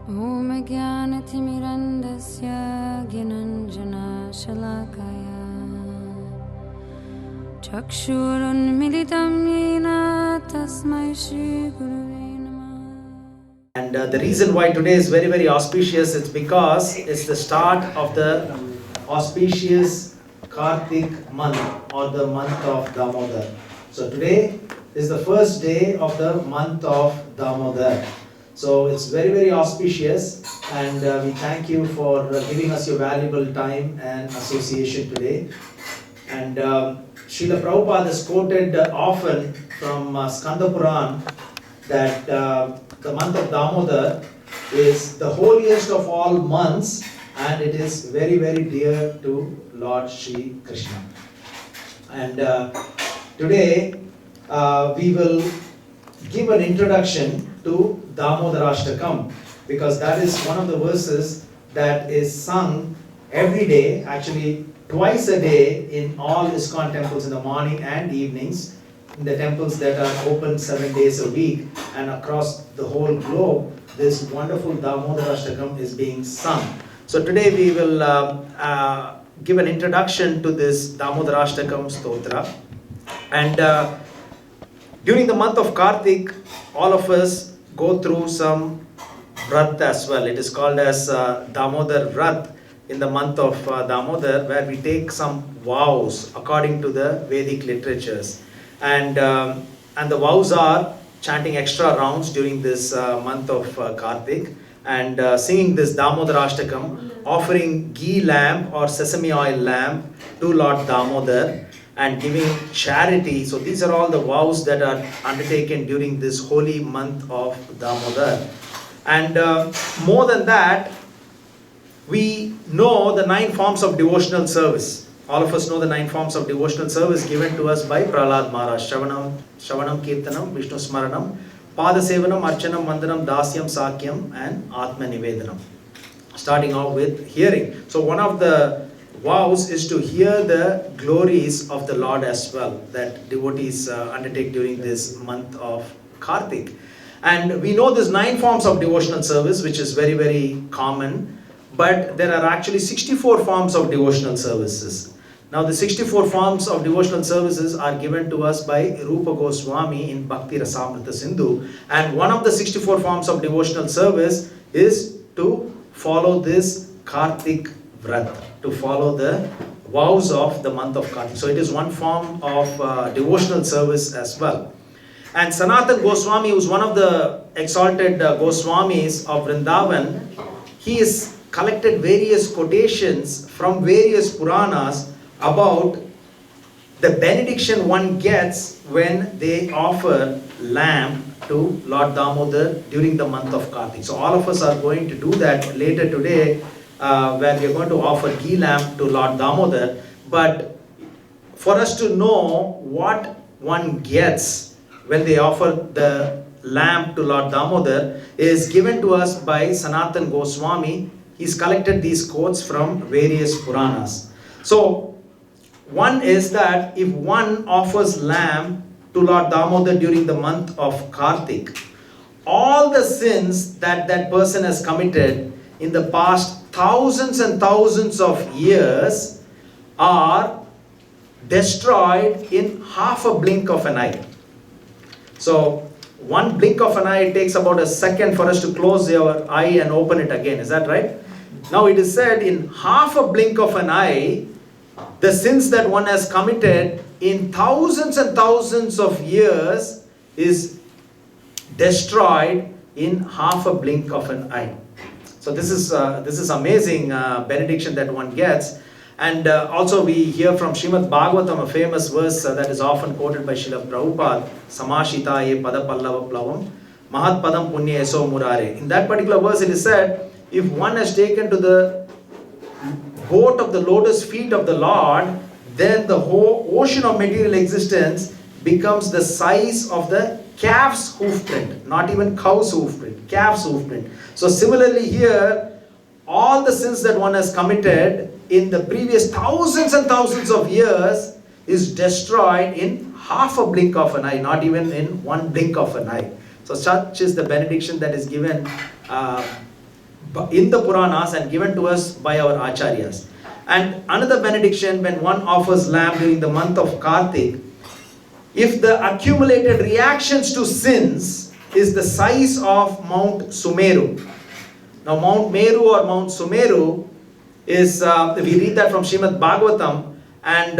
Om Jnanatimirandasya Gyananjana Shalakaya Chakshurunmilitam Yena Tasmai Shri Gurave Namah. And the reason why today is very, very auspicious is because it's the start of the auspicious Kartik month or the month of Damodar. So today is the first day of the month of Damodar. So it's very, very auspicious, and we thank you for giving us your valuable time and association today. And Srila Prabhupada is quoted often from Skanda that the month of Damodar is the holiest of all months, and it is very, very dear to Lord Shri Krishna. And today we will give an introduction to Damodarastakam, because that is one of the verses that is sung every day, actually twice a day, in all ISKCON temples in the morning and evenings, in the temples that are open 7 days a week, and across the whole globe this wonderful Damodarastakam is being sung. So today we will give an introduction to this Damodarastakam stotra. And during the month of Kartik, all of us go through some Vrat as well. It is called as Damodar Vrat in the month of Damodar, where we take some vows according to the Vedic literatures. And the vows are chanting extra rounds during this month of Kartik, and singing this Damodarastakam, offering ghee lamp or sesame oil lamp to Lord Damodar, and giving charity. So these are all the vows that are undertaken during this holy month of Damodar. And more than that, we know the 9 forms of devotional service. All of us know the 9 forms of devotional service given to us by Prahlad Maharaj. Shravanam Kirtanam, Vishnu Smaranam, Padasevanam, Archanam, Mandanam, Dasyam, Sakyam, and Atma Nivedanam. Starting off with hearing. So one of the vows is to hear the glories of the Lord as well, that devotees undertake during this month of Kartik. And we know there's 9 forms of devotional service, which is very, very common, but there are actually 64 forms of devotional services. Now the 64 forms of devotional services are given to us by Rupa Goswami in Bhakti Rasamrita Sindhu, and one of the 64 forms of devotional service is to follow this Kartik Vrat, to follow the vows of the month of Kartik. So it is one form of devotional service as well. And Sanatan Goswami, who is one of the exalted Goswamis of Vrindavan, he has collected various quotations from various Puranas about the benediction one gets when they offer lamb to Lord Damodar during the month of Kartik. So all of us are going to do that later today, where we are going to offer ghee lamp to Lord Damodar. But for us to know what one gets when they offer the lamp to Lord Damodar is given to us by Sanatan Goswami. He's collected these quotes from various Puranas. So one is that if one offers lamb to Lord Damodar during the month of Kartik, all the sins that that person has committed in the past thousands and thousands of years are destroyed in half a blink of an eye. So one blink of an eye, it takes about a second for us to close our eye and open it again. Is that right? Now it is said in half a blink of an eye, the sins that one has committed in thousands and thousands of years is destroyed in half a blink of an eye. So this is amazing benediction that one gets. And also we hear from Srimad Bhagavatam a famous verse that is often quoted by Srila Prabhupada, Samashitaye pada pallava plavam, Mahat padam punya eso murare. In that particular verse it is said, if one has taken to the boat of the lotus feet of the Lord, then the whole ocean of material existence becomes the size of the calf's hoof print, not even cow's hoof print, calf's hoof print. So similarly here, all the sins that one has committed in the previous thousands and thousands of years is destroyed in half a blink of an eye, not even in one blink of an eye. So such is the benediction that is given in the Puranas and given to us by our Acharyas. And another benediction, when one offers lamb during the month of Kartik, if the accumulated reactions to sins is the size of Mount Sumeru. Now Mount Meru or Mount Sumeru is, we read that from Srimad Bhagavatam, and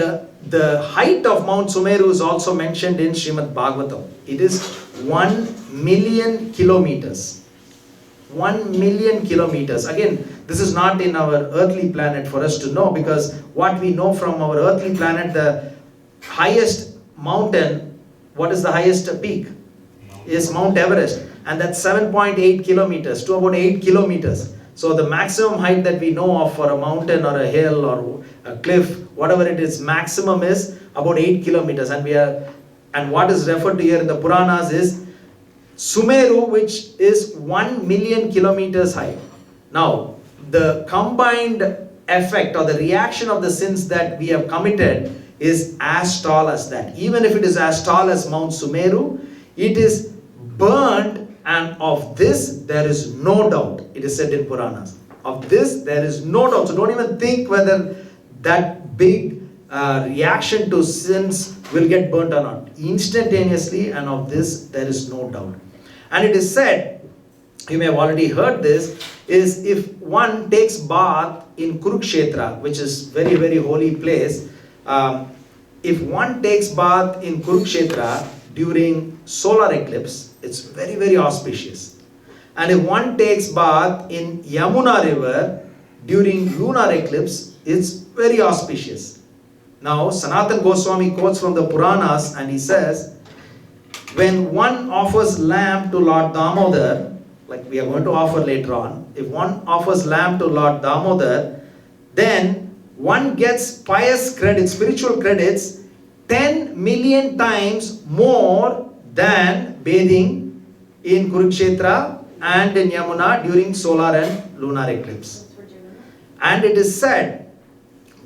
the height of Mount Sumeru is also mentioned in Srimad Bhagavatam. It is 1 million kilometers. 1 million kilometers. Again, this is not in our earthly planet for us to know, because what we know from our earthly planet, the highest mountain, what is the highest peak? Is Mount Everest, and that's 7.8 kilometers to about 8 kilometers. So the maximum height that we know of for a mountain or a hill or a cliff, whatever it is, maximum is about 8 kilometers. And what is referred to here in the Puranas is Sumeru, which is 1 million kilometers high. Now, the combined effect or the reaction of the sins that we have committed is as tall as that. Even if it is as tall as Mount Sumeru, it is burned, and of this there is no doubt. It is said in Puranas. Of this there is no doubt. So don't even think whether that big reaction to sins will get burnt or not. Instantaneously, and of this there is no doubt. And it is said, you may have already heard this, is if one takes bath in Kurukshetra, which is very, very holy place, if one takes bath in Kurukshetra during solar eclipse, it's very, very auspicious. And if one takes bath in Yamuna river during lunar eclipse, it's very auspicious. Now, Sanatana Goswami quotes from the Puranas, and he says, when one offers lamb to Lord Damodar, like we are going to offer later on, if one offers lamb to Lord Damodar, then one gets pious credits, spiritual credits, 10 million times more than bathing in Kurukshetra and in Yamuna during solar and lunar eclipse. And it is said,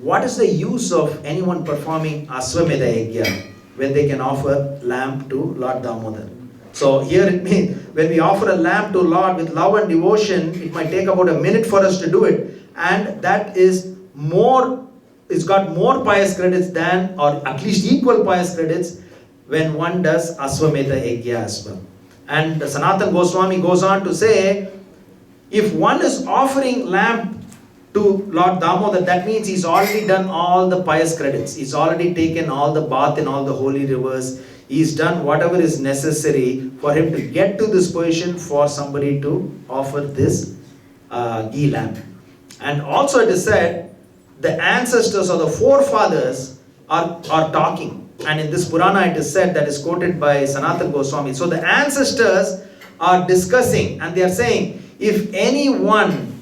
what is the use of anyone performing Aswamedha Yajna when they can offer lamb to Lord Damodar? So here it means, when we offer a lamb to Lord with love and devotion, it might take about a minute for us to do it, and that is more, it's got more pious credits than, or at least equal pious credits, when one does Aswamedha Yajna as well. And Sanatana Goswami goes on to say, if one is offering lamb to Lord Damodar, that means he's already done all the pious credits. He's already taken all the bath in all the holy rivers. He's done whatever is necessary for him to get to this position for somebody to offer this ghee lamb. And also it is said, the ancestors or the forefathers are talking. And in this Purana it is said, that is quoted by Sanatana Goswami. So the ancestors are discussing, and they are saying, if anyone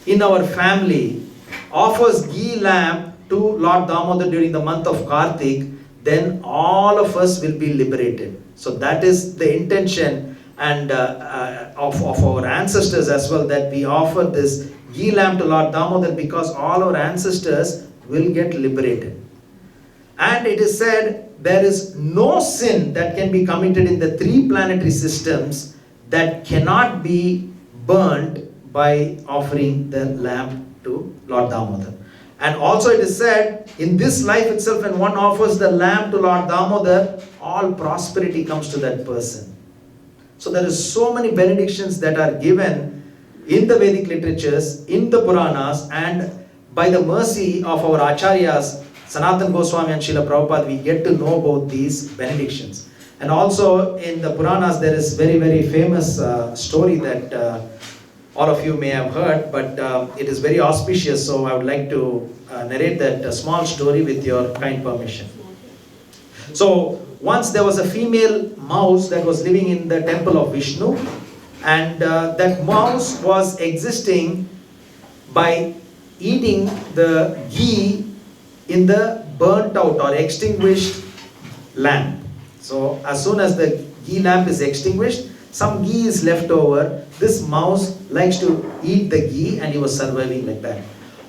in our family offers ghee lamb to Lord Damodar during the month of Kartik, then all of us will be liberated. So that is the intention and of our ancestors as well, that we offer this ghee lamb to Lord Damodar, because all our ancestors will get liberated. And it is said, there is no sin that can be committed in the 3 planetary systems that cannot be burnt by offering the lamb to Lord Damodar. And also it is said, in this life itself, when one offers the lamb to Lord Damodar, all prosperity comes to that person. So there is so many benedictions that are given in the Vedic literatures, in the Puranas, and by the mercy of our Acharyas, Sanatana Goswami and Srila Prabhupada, we get to know about these benedictions. And also in the Puranas, there is very, very famous story that all of you may have heard, but it is very auspicious, so I would like to narrate that small story with your kind permission. So once there was a female mouse that was living in the temple of Vishnu, and that mouse was existing by eating the ghee in the burnt out or extinguished lamp. So as soon as the ghee lamp is extinguished, some ghee is left over. This mouse likes to eat the ghee, and he was surviving like that.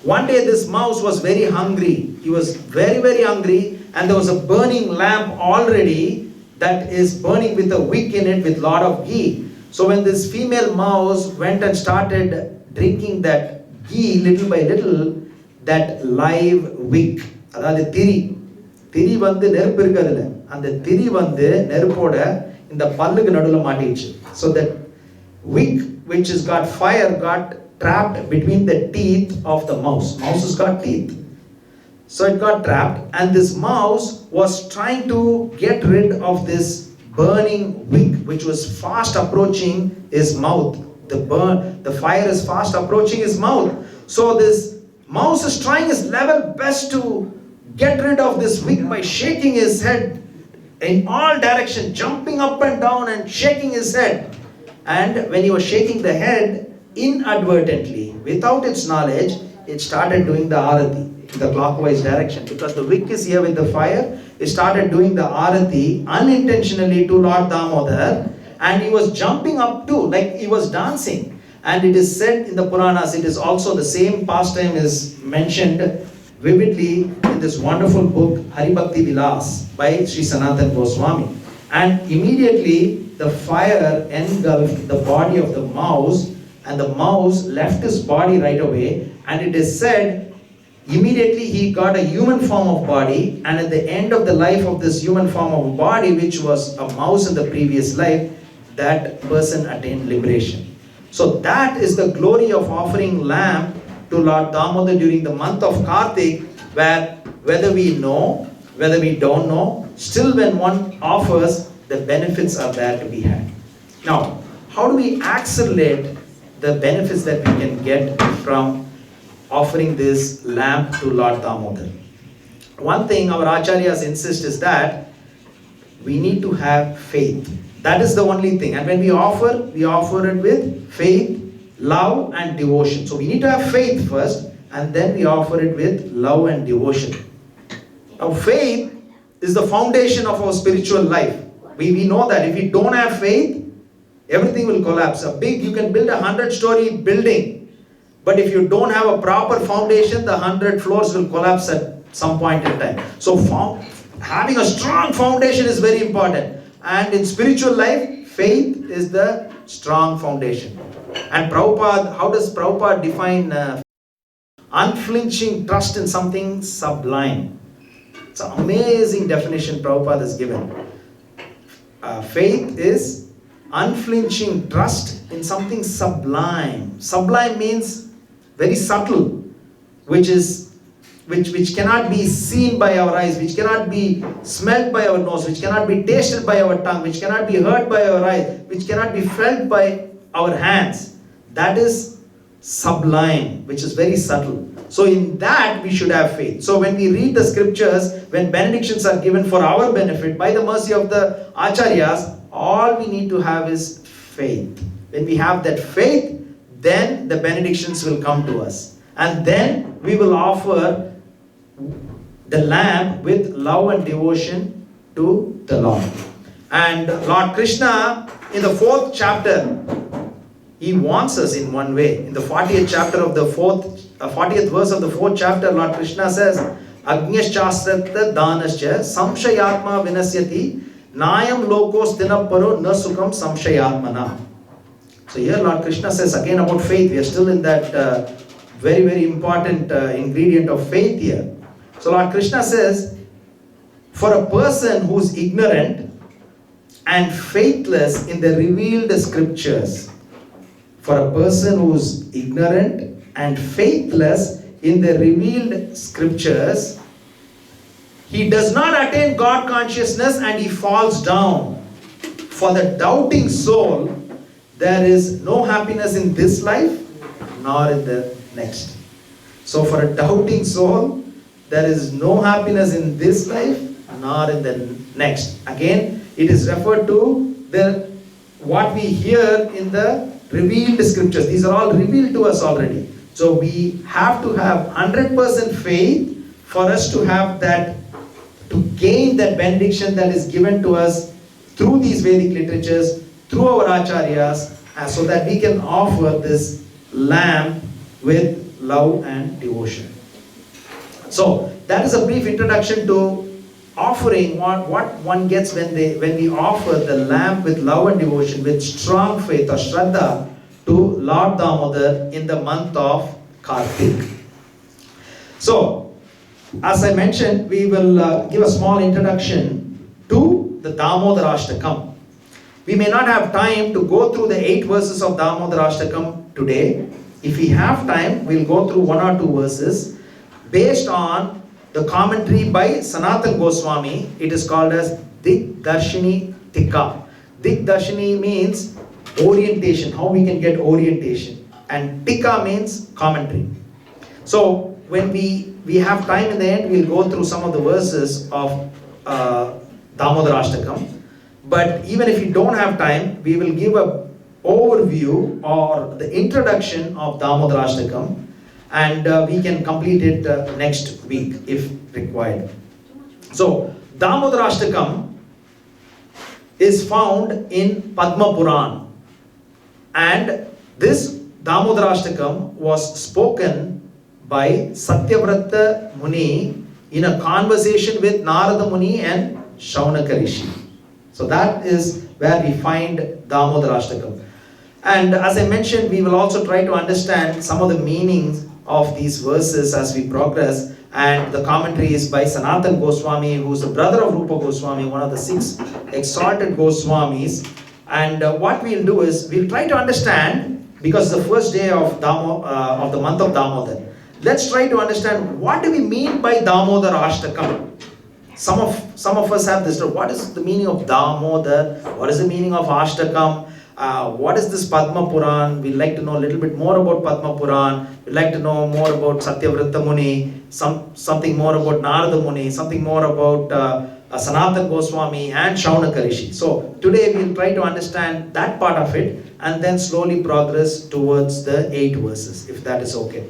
One day this mouse was very hungry. He was very, very hungry, and there was a burning lamp already that is burning with a wick in it with lot of ghee. So when this female mouse went and started drinking that ghee little by little, that live wick, அதாவது திரி வந்து நெருப்பு இருக்கிறதுல அந்த திரி வந்து நெருப்போட இந்த பல்லுக்கு நடுவில் மாட்டிடுச்சு. So that wick which has got fire got trapped between the teeth of the mouse. Mouse has got teeth. So it got trapped, and this mouse was trying to get rid of this burning wick which was fast approaching his mouth. The fire is fast approaching his mouth. So this mouse is trying his level best to get rid of this wick by shaking his head in all directions, jumping up and down and shaking his head. And when he was shaking the head, inadvertently, without its knowledge, it started doing the arati in the clockwise direction. Because the wick is here with the fire, it started doing the arati unintentionally to Lord Damodar, and he was jumping up too, like he was dancing. And it is said in the Puranas, it is also the same pastime is mentioned vividly in this wonderful book Haribhakti Vilas by Sri Sanatan Goswami. And immediately the fire engulfed the body of the mouse, and the mouse left his body right away. And it is said immediately he got a human form of body, and at the end of the life of this human form of body, which was a mouse in the previous life, that person attained liberation. So that is the glory of offering lamb to Lord Damodar during the month of Kartik, where whether we know, whether we don't know, still when one offers, the benefits are there to be had. Now, how do we accelerate the benefits that we can get from offering this lamb to Lord Damodar? One thing our acharyas insist is that we need to have faith. That is the only thing. And when we offer it with faith, love and devotion. So we need to have faith first, and then we offer it with love and devotion. Now faith is the foundation of our spiritual life. We know that if we don't have faith, everything will collapse. You can build a 100-story building, but if you don't have a proper foundation, the 100 floors will collapse at some point in time. So having a strong foundation is very important. And in spiritual life, faith is the strong foundation. And Prabhupada, how does Prabhupada define unflinching trust in something sublime? It's an amazing definition Prabhupada has given. Faith is unflinching trust in something sublime. Sublime means very subtle, which cannot be seen by our eyes, which cannot be smelled by our nose, which cannot be tasted by our tongue, which cannot be heard by our eyes, which cannot be felt by our hands. That is sublime, which is very subtle. So in that we should have faith. So when we read the scriptures, when benedictions are given for our benefit, by the mercy of the acharyas, all we need to have is faith. When we have that faith, then the benedictions will come to us. And then we will offer the lamb with love and devotion to the Lord. And Lord Krishna, in the 4th chapter, he wants us in one way. In the 40th chapter of the 40th verse of the 4th chapter, Lord Krishna says, Agnyashasrata danascha samshayatma vinasyati nayam lokos dinaparo na sukham samshayatmana. So here Lord Krishna says again about faith. We are still in that very, very important ingredient of faith here. So Lord Krishna says, for a person who is ignorant and faithless in the revealed scriptures, for a person who is ignorant and faithless in the revealed scriptures, he does not attain God consciousness and he falls down. For the doubting soul, there is no happiness in this life nor in the next. So for a doubting soul, there is no happiness in this life nor in the next. Again, it is referred to what we hear in the revealed scriptures. These are all revealed to us already. So we have to have 100% faith for us to have that, to gain that benediction that is given to us through these Vedic literatures, through our acharyas, so that we can offer this lamb with love and devotion. So that is a brief introduction to offering, what one gets when we offer the lamb with love and devotion, with strong faith or shraddha to Lord Damodar in the month of Kartik. So, as I mentioned, we will give a small introduction to the Damodarastakam. We may not have time to go through the 8 verses of Damodarastakam today. If we have time, we'll go through 1 or 2 verses based on the commentary by Sanatana Goswami. It is called as Digdarshini Tika. Digdarshini means orientation, how we can get orientation. And Tika means commentary. So when we have time in the end, we'll go through some of the verses of Damodarastakam. But even if we don't have time, we will give a overview or the introduction of Damodarastakam, and we can complete it next week if required. So Damodarastakam is found in Padma Puran, and this Damodarastakam was spoken by Satyavrata Muni in a conversation with Narada Muni and Shaunaka Rishi. So that is where we find Damodarastakam. And as I mentioned, we will also try to understand some of the meanings of these verses as we progress. And the commentary is by Sanatana Goswami, who is the brother of Rupa Goswami, one of the 6 exalted Goswamis. And what we'll do is, we'll try to understand, because it's the first day of the month of Damodar. Let's try to understand what do we mean by Damodarastakam. Some of us have this. What is the meaning of Damodar? What is the meaning of Ashtakam? What is this Padma Puran? We'd like to know a little bit more about Padma Puran. We'd like to know more about Satyavrata Muni, something more about Narada Muni, something more about Sanatana Goswami and Shaunaka Rishi. So today we'll try to understand that part of it and then slowly progress towards the 8 verses, if that is okay.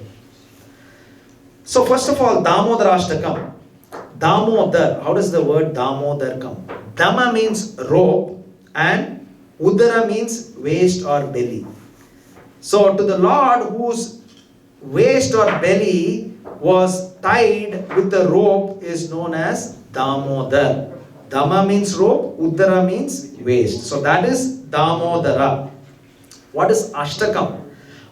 So first of all, Damodarastakam. Damodar, how does the word Damodar come? Dama means rope and Udara means waist or belly. So to the Lord whose waist or belly was tied with the rope is known as Damodar. Dama means rope, Udara means waist. So that is Damodara. What is Ashtakam?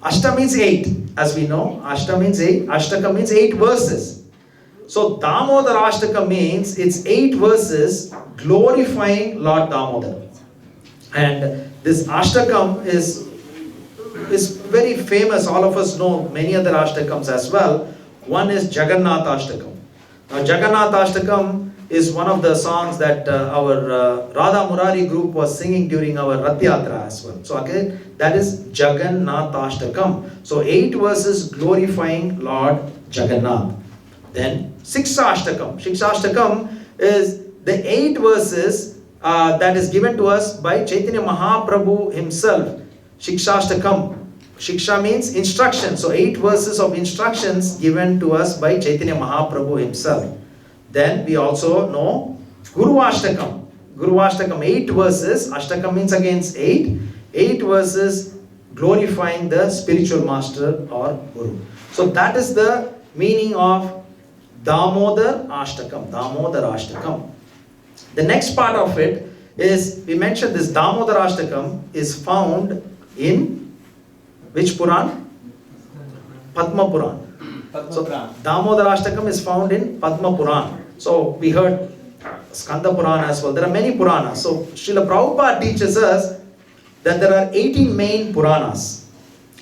Ashta means 8. As we know, Ashta means 8. Ashtaka means 8 verses. So Damodarastakam means it's 8 verses glorifying Lord Damodar. And this Ashtakam is very famous. All of us know many other Ashtakams as well. One is Jagannatashtakam. Now Jagannatashtakam is one of the songs that our Radha Murari group was singing during our Rath Yatra as well. So again, that is Jagannatashtakam. So 8 verses glorifying Lord Jagannath. Then Shiksashtakam. Shiksashtakam is the 8 verses that is given to us by Chaitanya Mahaprabhu himself. Shikshashtakam. Shiksha means instruction. So 8 verses of instructions given to us by Chaitanya Mahaprabhu himself. Then we also know Guru Ashtakam. Guru Ashtakam, 8 verses. Ashtakam means against 8. 8 verses glorifying the spiritual master or Guru. So that is the meaning of Damodar Ashtakam. Damodar Ashtakam. The next part of it is, we mentioned this Damodarastakam is found in which Puran? Padma Puran. So Damodarastakam is found in Padma Puran. So we heard Skanda Puran as well. There are many Puranas. So Srila Prabhupada teaches us that there are 18 main Puranas.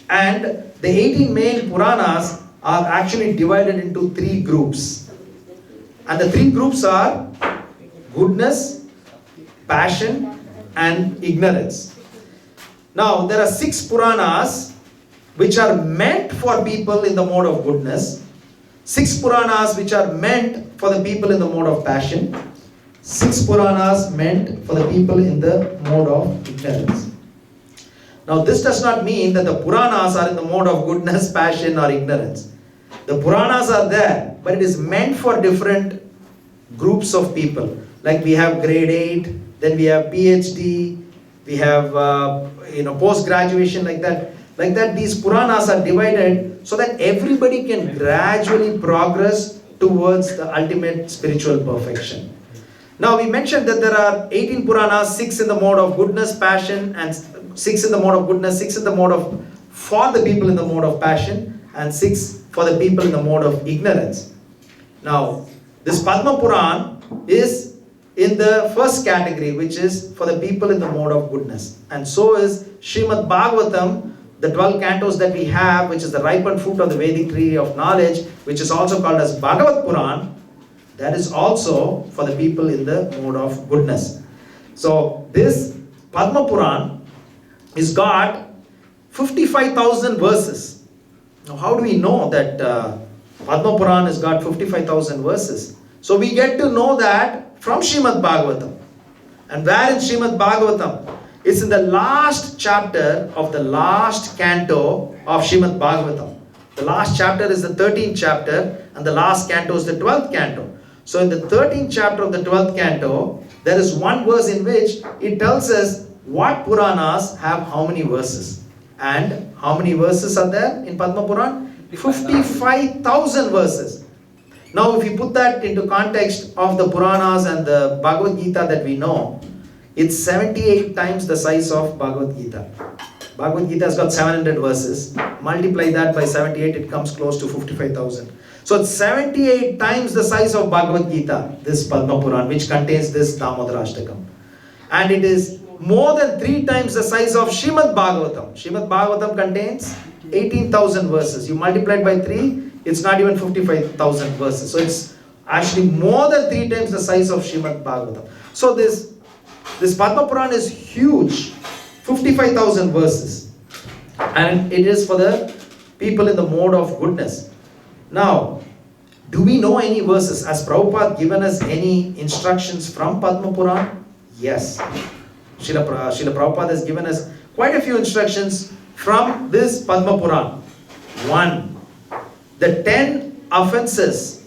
And the 18 main Puranas are actually divided into 3 groups. And the 3 groups are goodness, passion, and ignorance. Now, there are 6 Puranas which are meant for people in the mode of goodness, 6 Puranas which are meant for the people in the mode of passion, 6 Puranas meant for the people in the mode of ignorance. Now, this does not mean that the Puranas are in the mode of goodness, passion, or ignorance. The Puranas are there, but it is meant for different groups of people. Like we have grade 8, then we have PhD, we have post-graduation, like that. Like that, these Puranas are divided so that everybody can gradually progress towards the ultimate spiritual perfection. Now, we mentioned that there are 18 Puranas, 6 in the mode of goodness, passion, and 6 in the mode of goodness, 6 in the mode of for the people in the mode of passion, and 6 for the people in the mode of ignorance. Now, this Padma Puran is in the first category, which is for the people in the mode of goodness. And so is Srimad Bhagavatam, the 12 cantos that we have, which is the ripened fruit of the Vedic tree of knowledge, which is also called as Bhagavat Puran. That is also for the people in the mode of goodness. So this Padma Puran is got 55,000 verses. Now how do we know that Padma Puran has got 55,000 verses? So we get to know that from Srimad Bhagavatam. And where in Srimad Bhagavatam? It's in the last chapter of the last canto of Srimad Bhagavatam. The last chapter is the 13th chapter and the last canto is the 12th canto. So in the 13th chapter of the 12th canto, there is one verse in which it tells us what Puranas have how many verses. And how many verses are there in Padma Puran? 55,000 verses. Now if you put that into context of the Puranas and the Bhagavad Gita that we know, it's 78 times the size of Bhagavad Gita. Bhagavad Gita has got 700 verses. Multiply that by 78, it comes close to 55,000. So it's 78 times the size of Bhagavad Gita, this Padma Puran, which contains this Damodarastakam. And it is more than 3 times the size of Srimad Bhagavatam. Srimad Bhagavatam contains 18,000 verses. You multiply it by 3, it's not even 55,000 verses. So it's actually more than 3 times the size of Srimad Bhagavatam. So this Padma Puran is huge, 55,000 verses. And it is for the people in the mode of goodness. Now, do we know any verses? Has Prabhupada given us any instructions from Padma Puran? Yes. Srila Prabhupada has given us quite a few instructions from this Padma Puran. 1. The 10 offenses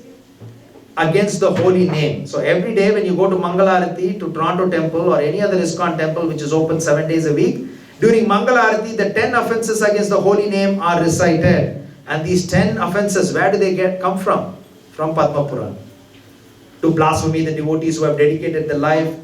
against the holy name. So every day when you go to Mangalarati, to Toronto Temple or any other ISKCON temple which is open 7 days a week, during Mangalarati the 10 offenses against the holy name are recited. And these 10 offenses, where do they come from? From Padma Puran. To blasphemy the devotees who have dedicated their life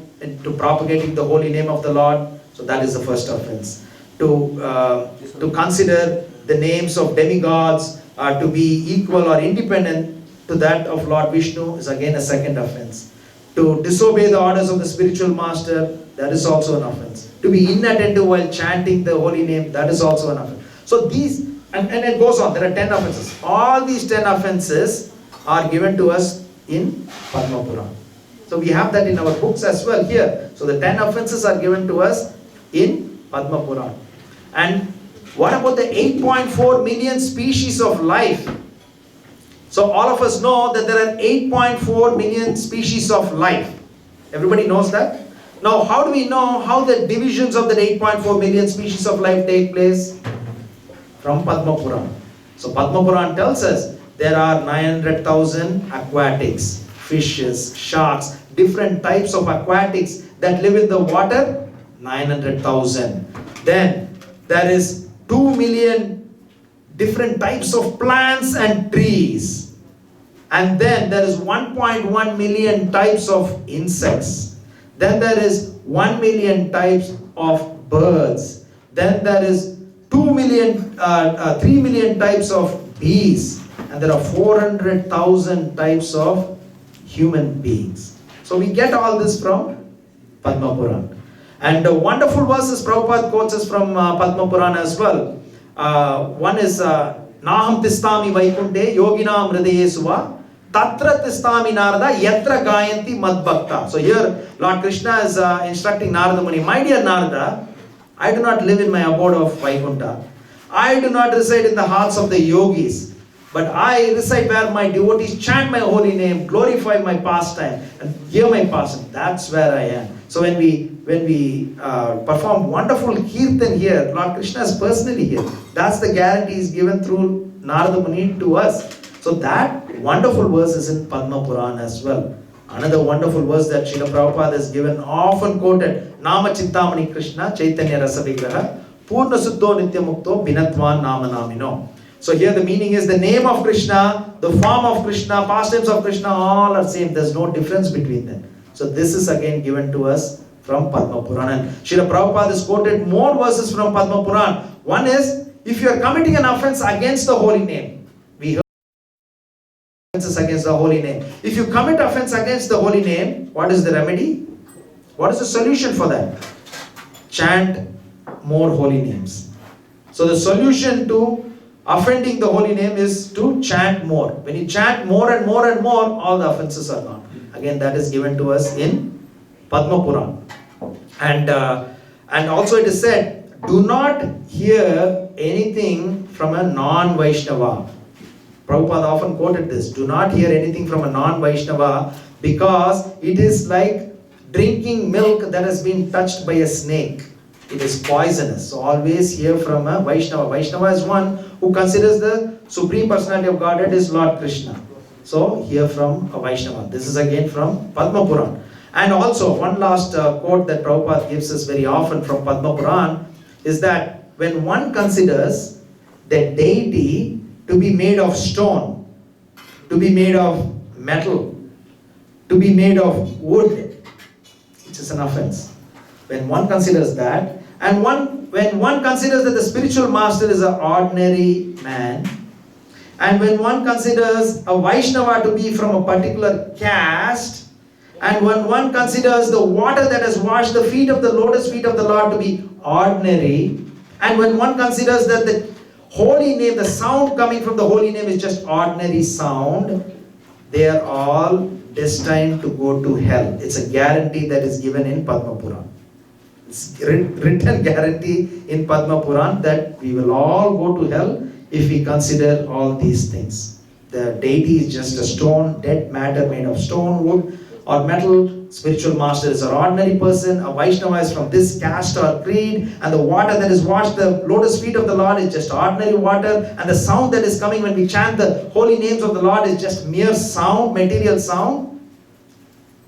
to propagating the holy name of the Lord. So that is the first offense. To consider the names of demigods to be equal or independent to that of Lord Vishnu is again a second offense. To disobey the orders of the spiritual master, that is also an offense. To be inattentive while chanting the holy name, that is also an offense. So these, and it goes on, there are 10 offenses. All these 10 offenses are given to us in Padma Puran. So we have that in our books as well here. So the 10 offenses are given to us in Padma Puran. And what about the 8.4 million species of life? So all of us know that there are 8.4 million species of life. Everybody knows that? Now how do we know how the divisions of the 8.4 million species of life take place? From Padma Puran. So Padma Puran tells us there are 900,000 aquatics, fishes, sharks, different types of aquatics that live in the water, 900,000. Then there is 2 million different types of plants and trees. And then there is 1.1 million types of insects. Then there is 1 million types of birds. Then there is 3 million types of bees. And there are 400,000 types of human beings. So we get all this from Padma Puran. And wonderful verses Prabhupada quotes us from Padma Puran as well. One is Naham Tistami Vaikunte Yoginam Hridaye Suva Tatra Tistami Narada Yatra Gayanti Madbhakta. So here Lord Krishna is instructing Narada Muni, my dear Narada, I do not live in my abode of Vaikunta. I do not reside in the hearts of the yogis, but I reside where my devotees chant my holy name, glorify my pastime, and hear my pastime. That's where I am. So when we perform wonderful kirtan here, Lord Krishna is personally here. That's the guarantee is given through Narada Muni to us. So that wonderful verse is in Padma Puran as well. Another wonderful verse that Srila Prabhupada has given, often quoted, Nama Chintamani Krishna Chaitanya Rasa Vigraha Purna Suddho Nitya Mukto Binatvan Nama Namino. So here the meaning is the name of Krishna, the form of Krishna, pastimes of Krishna, all are same. There's no difference between them. So this is again given to us from Padma Puran. And Srila Prabhupada has quoted more verses from Padma Puran. One is if you are committing an offense against the holy name, we heard offenses against the holy name. If you commit offense against the holy name, what is the remedy? What is the solution for that? Chant more holy names. So the solution to offending the holy name is to chant more. When you chant more and more and more, all the offenses are gone. Again, that is given to us in Padma Puran. And also it is said, do not hear anything from a non-Vaishnava. Prabhupada often quoted this. Do not hear anything from a non-Vaishnava, because it is like drinking milk that has been touched by a snake. It is poisonous. So always hear from a Vaishnava. Vaishnava is one who considers the Supreme Personality of Godhead is Lord Krishna. So hear from a Vaishnava. This is again from Padma Puran. And also one last quote that Prabhupada gives us very often from Padma Puran is that when one considers the deity to be made of stone, to be made of metal, to be made of wood, which is an offense. When one considers that, and when one considers that the spiritual master is an ordinary man, and when one considers a Vaishnava to be from a particular caste, and when one considers the water that has washed the feet of the lotus feet of the Lord to be ordinary, and when one considers that the holy name, the sound coming from the holy name is just ordinary sound, they are all destined to go to hell. It's a guarantee that is given in Padma Puran. It's written guarantee in Padma Puran that we will all go to hell if we consider all these things. The deity is just a stone, dead matter made of stone, wood or metal. Spiritual master is an ordinary person. A Vaishnava is from this caste or creed, and the water that is washed the lotus feet of the Lord is just ordinary water, and the sound that is coming when we chant the holy names of the Lord is just mere sound, material sound.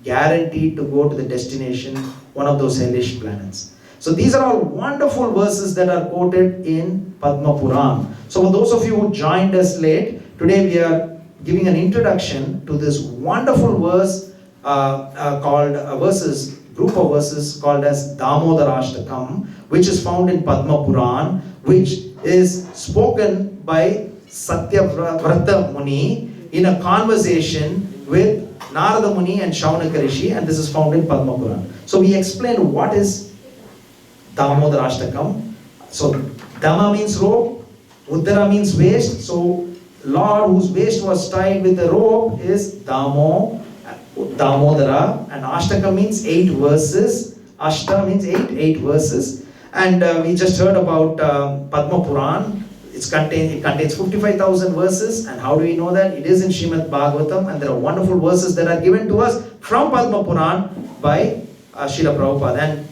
Guaranteed to go to the destination, one of those hellish planets. So these are all wonderful verses that are quoted in Padma Puran. So for those of you who joined us late, today we are giving an introduction to this wonderful verse called group of verses called as Damodarastakam, which is found in Padma Puran, which is spoken by Satyavrata Muni in a conversation with Narada Muni and Shaunaka Rishi, and this is found in Padma Puran. So we explained what is Damodarastakam. So Dama means rope, Uddara means waist. So Lord whose waist was tied with a rope is Damodara, and Ashtaka means 8 verses. Ashta means 8 verses. And we just heard about Padma Puran. It contains 55,000 verses, and how do we know that? It is in Srimad Bhagavatam, and there are wonderful verses that are given to us from Padma Puran by Srila Prabhupada.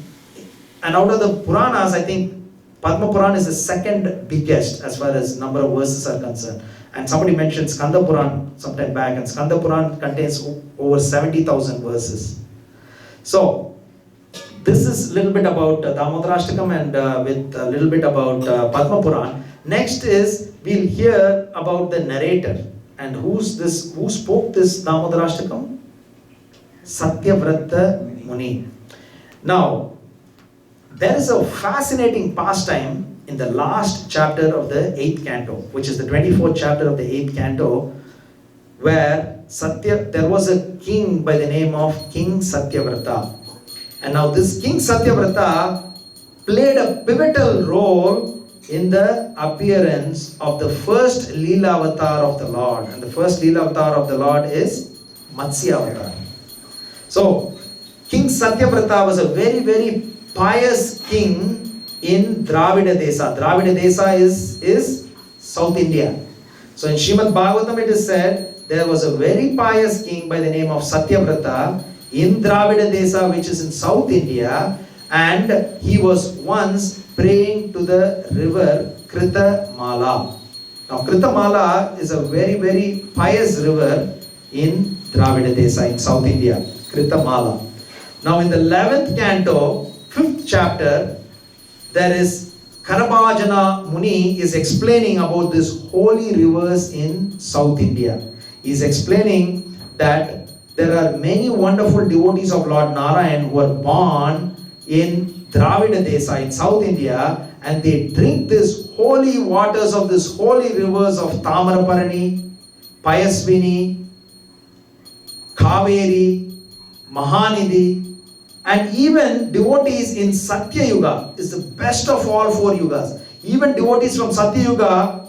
And out of the Puranas, I think Padma Puran is the second biggest as far as number of verses are concerned. And somebody mentioned Skanda Puran sometime back, and Skanda Puran contains over 70,000 verses. So this is a little bit about Damodarastakam and with a little bit about Padma Puran. Next is we'll hear about the narrator. And who spoke this Damodarastakam? Satyavrata Muni. Now, there is a fascinating pastime in the last chapter of the 8th canto, which is the 24th chapter of the 8th canto, where there was a king by the name of King Satyavrata. And now this King Satyavrata played a pivotal role in the appearance of the first Leela avatar of the Lord. And the first Leela avatar of the Lord is Matsya avatar. So, King Satyavrata was a very, very pious king in Dravida Desa. Dravida Desa is South India. So in Srimad Bhagavatam it is said, there was a very pious king by the name of Satyavrata in Dravida Desa, which is in South India, and he was once praying to the river Kritamala. Now Kritamala is a very, very pious river in Dravida Desa in South India. Kritamala. Now in the 11th canto, 5th chapter, there is Karabhajana Muni is explaining about this holy rivers in South India. He is explaining that there are many wonderful devotees of Lord Narayan who are born in Dravida Desa in South India, and they drink this holy waters of this holy rivers of Tamaraparani, Payasvini, Kaveri, Mahanidhi, and even devotees in Satya Yuga is the best of all four yugas. Even devotees from Satya Yuga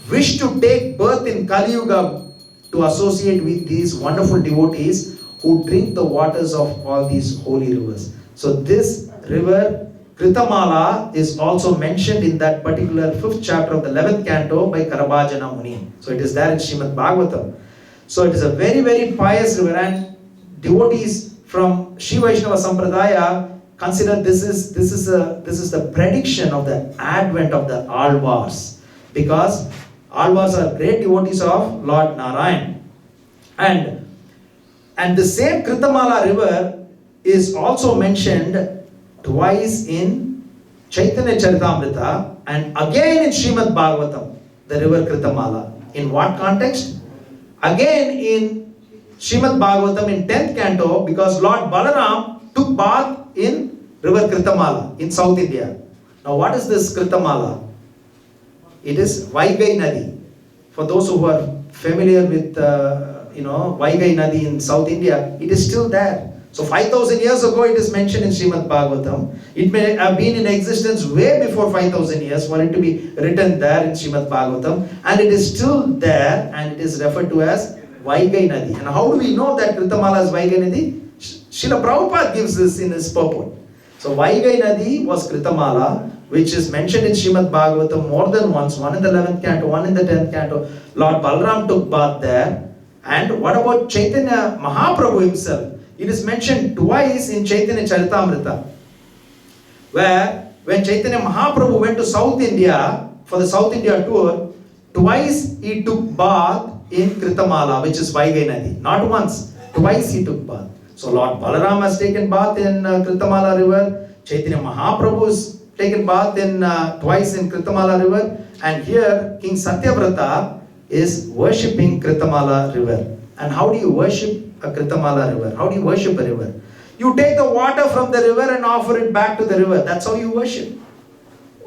wish to take birth in Kali Yuga to associate with these wonderful devotees who drink the waters of all these holy rivers. So this river Kritamala is also mentioned in that particular 5th chapter of the 11th canto by Karabhajana Muni. So it is there in Srimad Bhagavatam. So it is a very, very pious river, and devotees from Shri Vaishnava Sampradaya consider this is the prediction of the advent of the Alvars, because Alvars are great devotees of Lord Narayan. And the same Kritamala river is also mentioned twice in Chaitanya Charitamrita and again in Srimad Bhagavatam, the river Kritamala. In what context? Again in Srimad Bhagavatam in 10th canto, because Lord Balaram took bath in river Kritamala in South India. Now what is this Kritamala? It is Vaigai Nadi. For those who are familiar with Vaigai Nadi in South India, it is still there. So 5,000 years ago it is mentioned in Srimad Bhagavatam. It may have been in existence way before 5,000 years for it to be written there in Srimad Bhagavatam, and it is still there, and it is referred to as Vaigai Nadi. And how do we know that Kritamala is Vaigai Nadi? Srila Prabhupada gives this in his purport. So Vaigai Nadi was Kritamala, which is mentioned in Srimad Bhagavatam more than once, one in the 11th canto, one in the 10th canto. Lord Balaram took bath there. And what about Chaitanya Mahaprabhu himself? It is mentioned twice in Chaitanya Charitamrita, where when Chaitanya Mahaprabhu went to South India for the South India tour, twice he took bath in Kritamala, which is Vaigai Nadi. Not once, twice he took bath. So Lord Balaram has taken bath in Kritamala river. Chaitanya Mahaprabhu has taken bath twice in Kritamala river. And here King Satyavrata is worshipping Kritamala river. And how do you worship a Kritamala river? How do you worship a river? You take the water from the river and offer it back to the river. That's how you worship.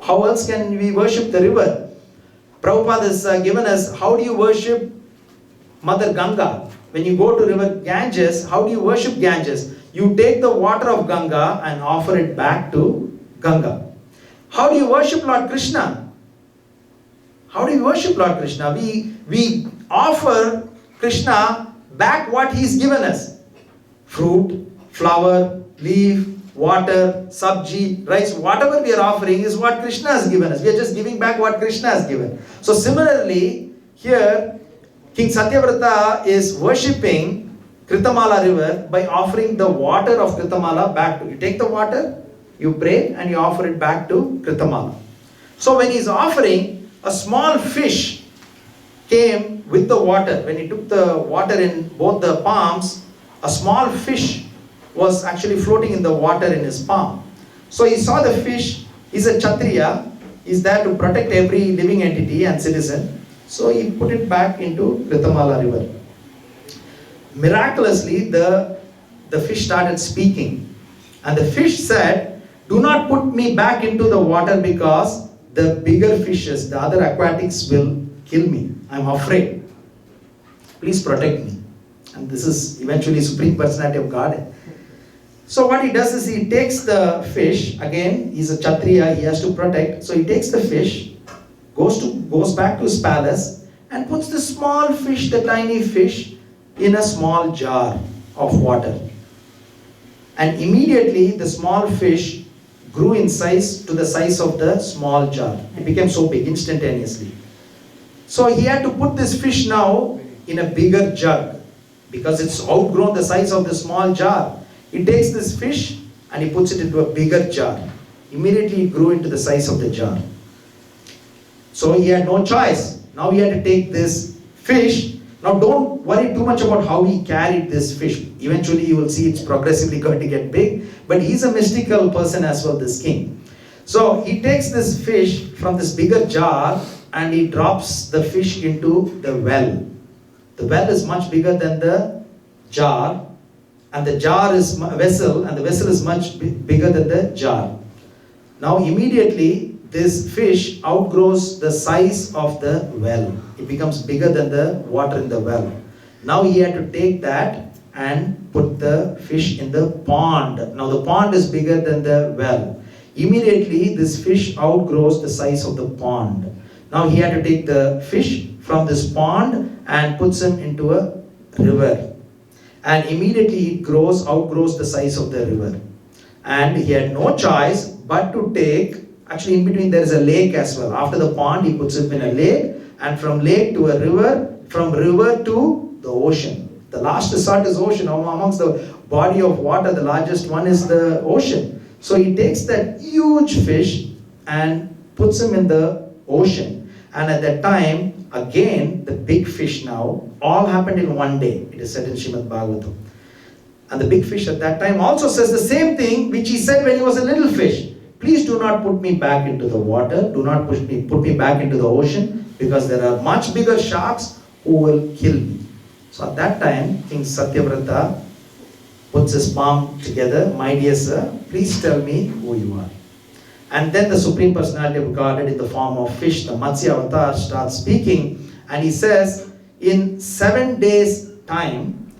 How else can we worship the river? Prabhupada has given us how do you worship Mother Ganga. When you go to river Ganges, how do you worship Ganges? You take the water of Ganga and offer it back to Ganga. How do you worship Lord Krishna? How do you worship Lord Krishna? We offer Krishna back what He's given us. Fruit, flower, leaf, water, sabji, rice, whatever we are offering is what Krishna has given us. We are just giving back what Krishna has given. So similarly, here King Satyavrata is worshipping Kritamala river by offering the water of Kritamala back to you. Take the water, you pray, and you offer it back to Kritamala. So when he's offering, a small fish came with the water. When he took the water in both the palms, a small fish was actually floating in the water in his palm. So he saw the fish. He's a Kshatriya. He's there to protect every living entity and citizen. So he put it back into Kritamala river. Miraculously, the fish started speaking. And the fish said, "Do not put me back into the water because the bigger fishes, the other aquatics will kill me. I'm afraid. Please protect me." And this is eventually Supreme Personality of Godhead. So what he does is he takes the fish. Again, he's a Kshatriya, he has to protect. So he takes the fish, goes back to his palace, and puts the small fish, the tiny fish, in a small jar of water. And immediately the small fish grew in size to the size of the small jar. It became so big instantaneously. So he had to put this fish now in a bigger jug because it's outgrown the size of the small jar. He takes this fish and he puts it into a bigger jar. Immediately it grew into the size of the jar. So he had no choice. Now he had to take this fish. Now don't worry too much about how he carried this fish. Eventually you will see it's progressively going to get big. But he's a mystical person as well, this king. So he takes this fish from this bigger jar and he drops the fish into the well. The well is much bigger than the jar. and the jar is vessel, and the vessel is much bigger than the jar. Now immediately this fish outgrows the size of the well. It becomes bigger than the water in the well. Now he had to take that and put the fish in the pond. Now the pond is bigger than the well. Immediately this fish outgrows the size of the pond. Now he had to take the fish from this pond and puts him into a river. And immediately it outgrows the size of the river. And he had no choice but to take, actually in between there is a lake as well. After the pond he puts him in a lake, and from lake to a river, from river to the ocean. The last resort is ocean. Amongst the body of water, the largest one is the ocean. So he takes that huge fish and puts him in the ocean. And at that time, again, the big fish now, all happened in one day. It is said in Srimad Bhagavatam. And the big fish at that time also says the same thing which he said when he was a little fish. Please do not put me back into the water. Do not put me back into the ocean, because there are much bigger sharks who will kill me. So at that time, King Satyavrata puts his palm together. My dear sir, please tell me who you are. And then the Supreme Personality of Godhead in the form of fish, the Matsya avatar, starts speaking. And he says, in 7 days' time,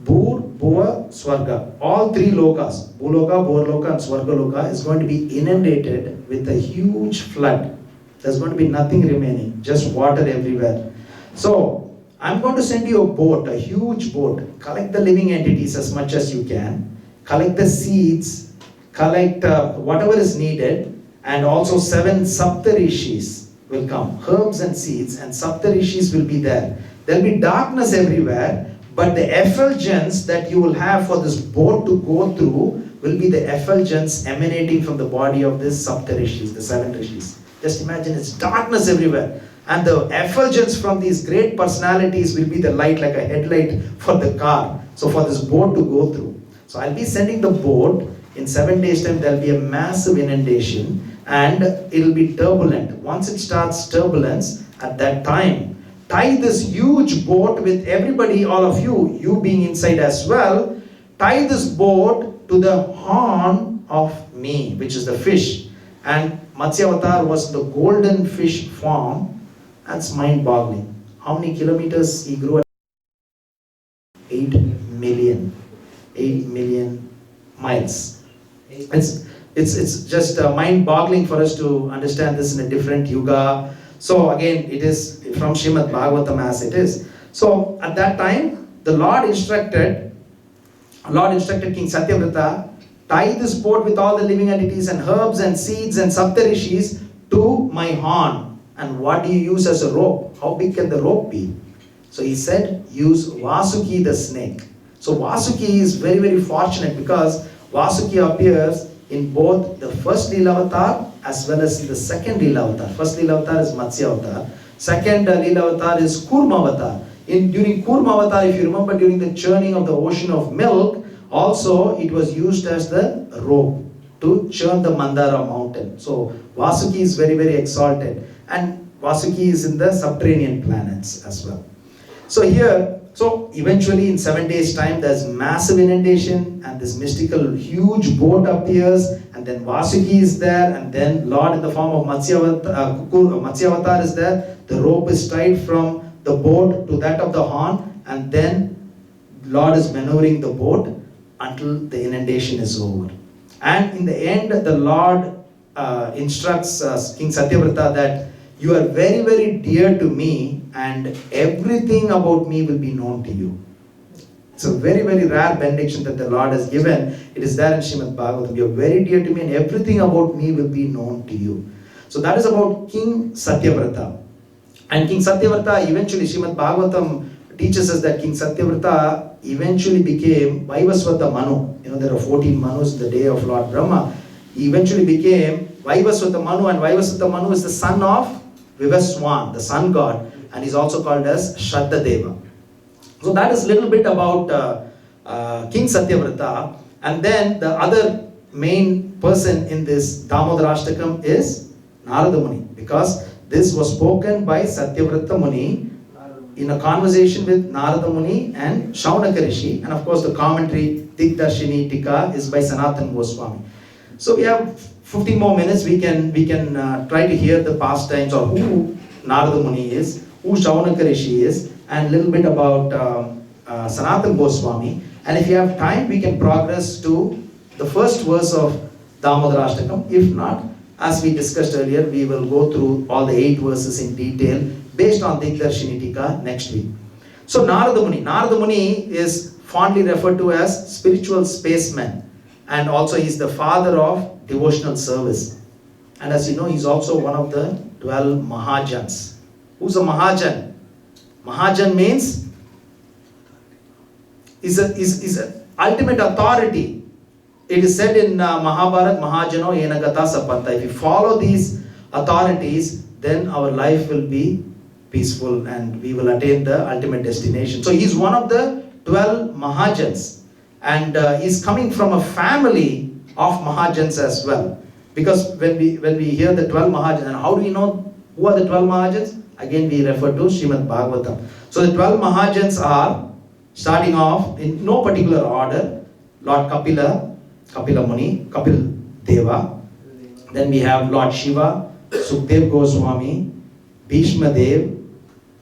Bhur, Bhuva, Swarga, all three lokas, Bhuloka, Bhurloka and Swargaloka, is going to be inundated with a huge flood. There's going to be nothing remaining, just water everywhere. So, I'm going to send you a boat, a huge boat. Collect the living entities as much as you can. Collect the seeds. Collect whatever is needed. And also 7 Saptarishis will come. Herbs and seeds, and Saptarishis will be there. There will be darkness everywhere. But the effulgence that you will have for this boat to go through will be the effulgence emanating from the body of this Saptarishis, the 7 Rishis. Just imagine, it's darkness everywhere. And the effulgence from these great personalities will be the light, like a headlight for the car. So for this boat to go through. So I'll be sending the boat. In 7 days' time, there will be a massive inundation. And it will be turbulent. Once it starts turbulence, at that time, tie this huge boat with everybody, all of you, you being inside as well. Tie this boat to the horn of me, which is the fish. And Matsya Avatar was the golden fish form. That's mind-boggling. How many kilometers he grew? 8 million. 8 million miles. It's just mind-boggling for us to understand this in a different yuga. So again, it is from Srimad Bhagavatam as it is. So at that time, the Lord instructed King Satyavrata, tie this boat with all the living entities and herbs and seeds and Saptarishis to my horn. And what do you use as a rope? How big can the rope be? So he said, use Vasuki the snake. So Vasuki is very, very fortunate, because Vasuki appears in both the first Leela Avatar as well as in the second Leela Avatar. First Leela Avatar is Matsya Avatar. Second Leela Avatar is Kurma Avatar. During Kurma Avatar, if you remember, during the churning of the ocean of milk, also it was used as the rope to churn the Mandara mountain. So Vasuki is very, very exalted. And Vasuki is in the subterranean planets as well. So here, so eventually in 7 days' time, there's massive inundation, and this mystical huge boat appears, and then Vasuki is there, and then Lord in the form of Matsya Avatar is there. The rope is tied from the boat to that of the horn, and then Lord is maneuvering the boat until the inundation is over. And in the end, the Lord instructs King Satyavrata that you are very, very dear to me, and everything about me will be known to you. It's a very, very rare benediction that the Lord has given. It is there in Srimad Bhagavatam. You are very dear to me, and everything about me will be known to you. So that is about King Satyavrata. And King Satyavrata eventually, Srimad Bhagavatam teaches us that King Satyavrata eventually became Vaivasvata Manu. You know, there are 14 Manus in the day of Lord Brahma. He eventually became Vaivasvata Manu, and Vaivasvata Manu is the son of Vivaswan, the sun god, and he's also called as Shraddha Deva. So that is a little bit about King Satyavrata. And then the other main person in this Damodarastakam is Narada Muni, because this was spoken by Satyavrata Muni in a conversation with Narada Muni and Shaunaka Rishi, and of course the commentary Digdarshini Tika is by Sanatana Goswami. So we have 15 more minutes. We can try to hear the pastimes or who Narada Muni is, who Shaunaka Rishi is, and a little bit about Sanatana Goswami. And if you have time, we can progress to the first verse of Damodarastakam. If not, as we discussed earlier, we will go through all the 8 verses in detail based on Digdarshini Tika next week. So Narada Muni is fondly referred to as spiritual spaceman, and also he is the father of devotional service. And as you know, he is also one of the 12 Mahajans. Who's a Mahajan? Mahajan means is a ultimate authority. It is said in Mahabharata, Mahajano Yenagata Sapanta. If you follow these authorities, then our life will be peaceful and we will attain the ultimate destination. So he is one of the 12 Mahajans, and he is coming from a family of Mahajans as well. Because when we hear the 12 Mahajans, and how do we know who are the 12 Mahajans? Again, we refer to Srimad Bhagavatam. So the 12 Mahajans are, starting off in no particular order, Lord Kapila Muni, Kapil Deva. Then we have Lord Shiva, Sukdev Goswami, Bhishma Dev.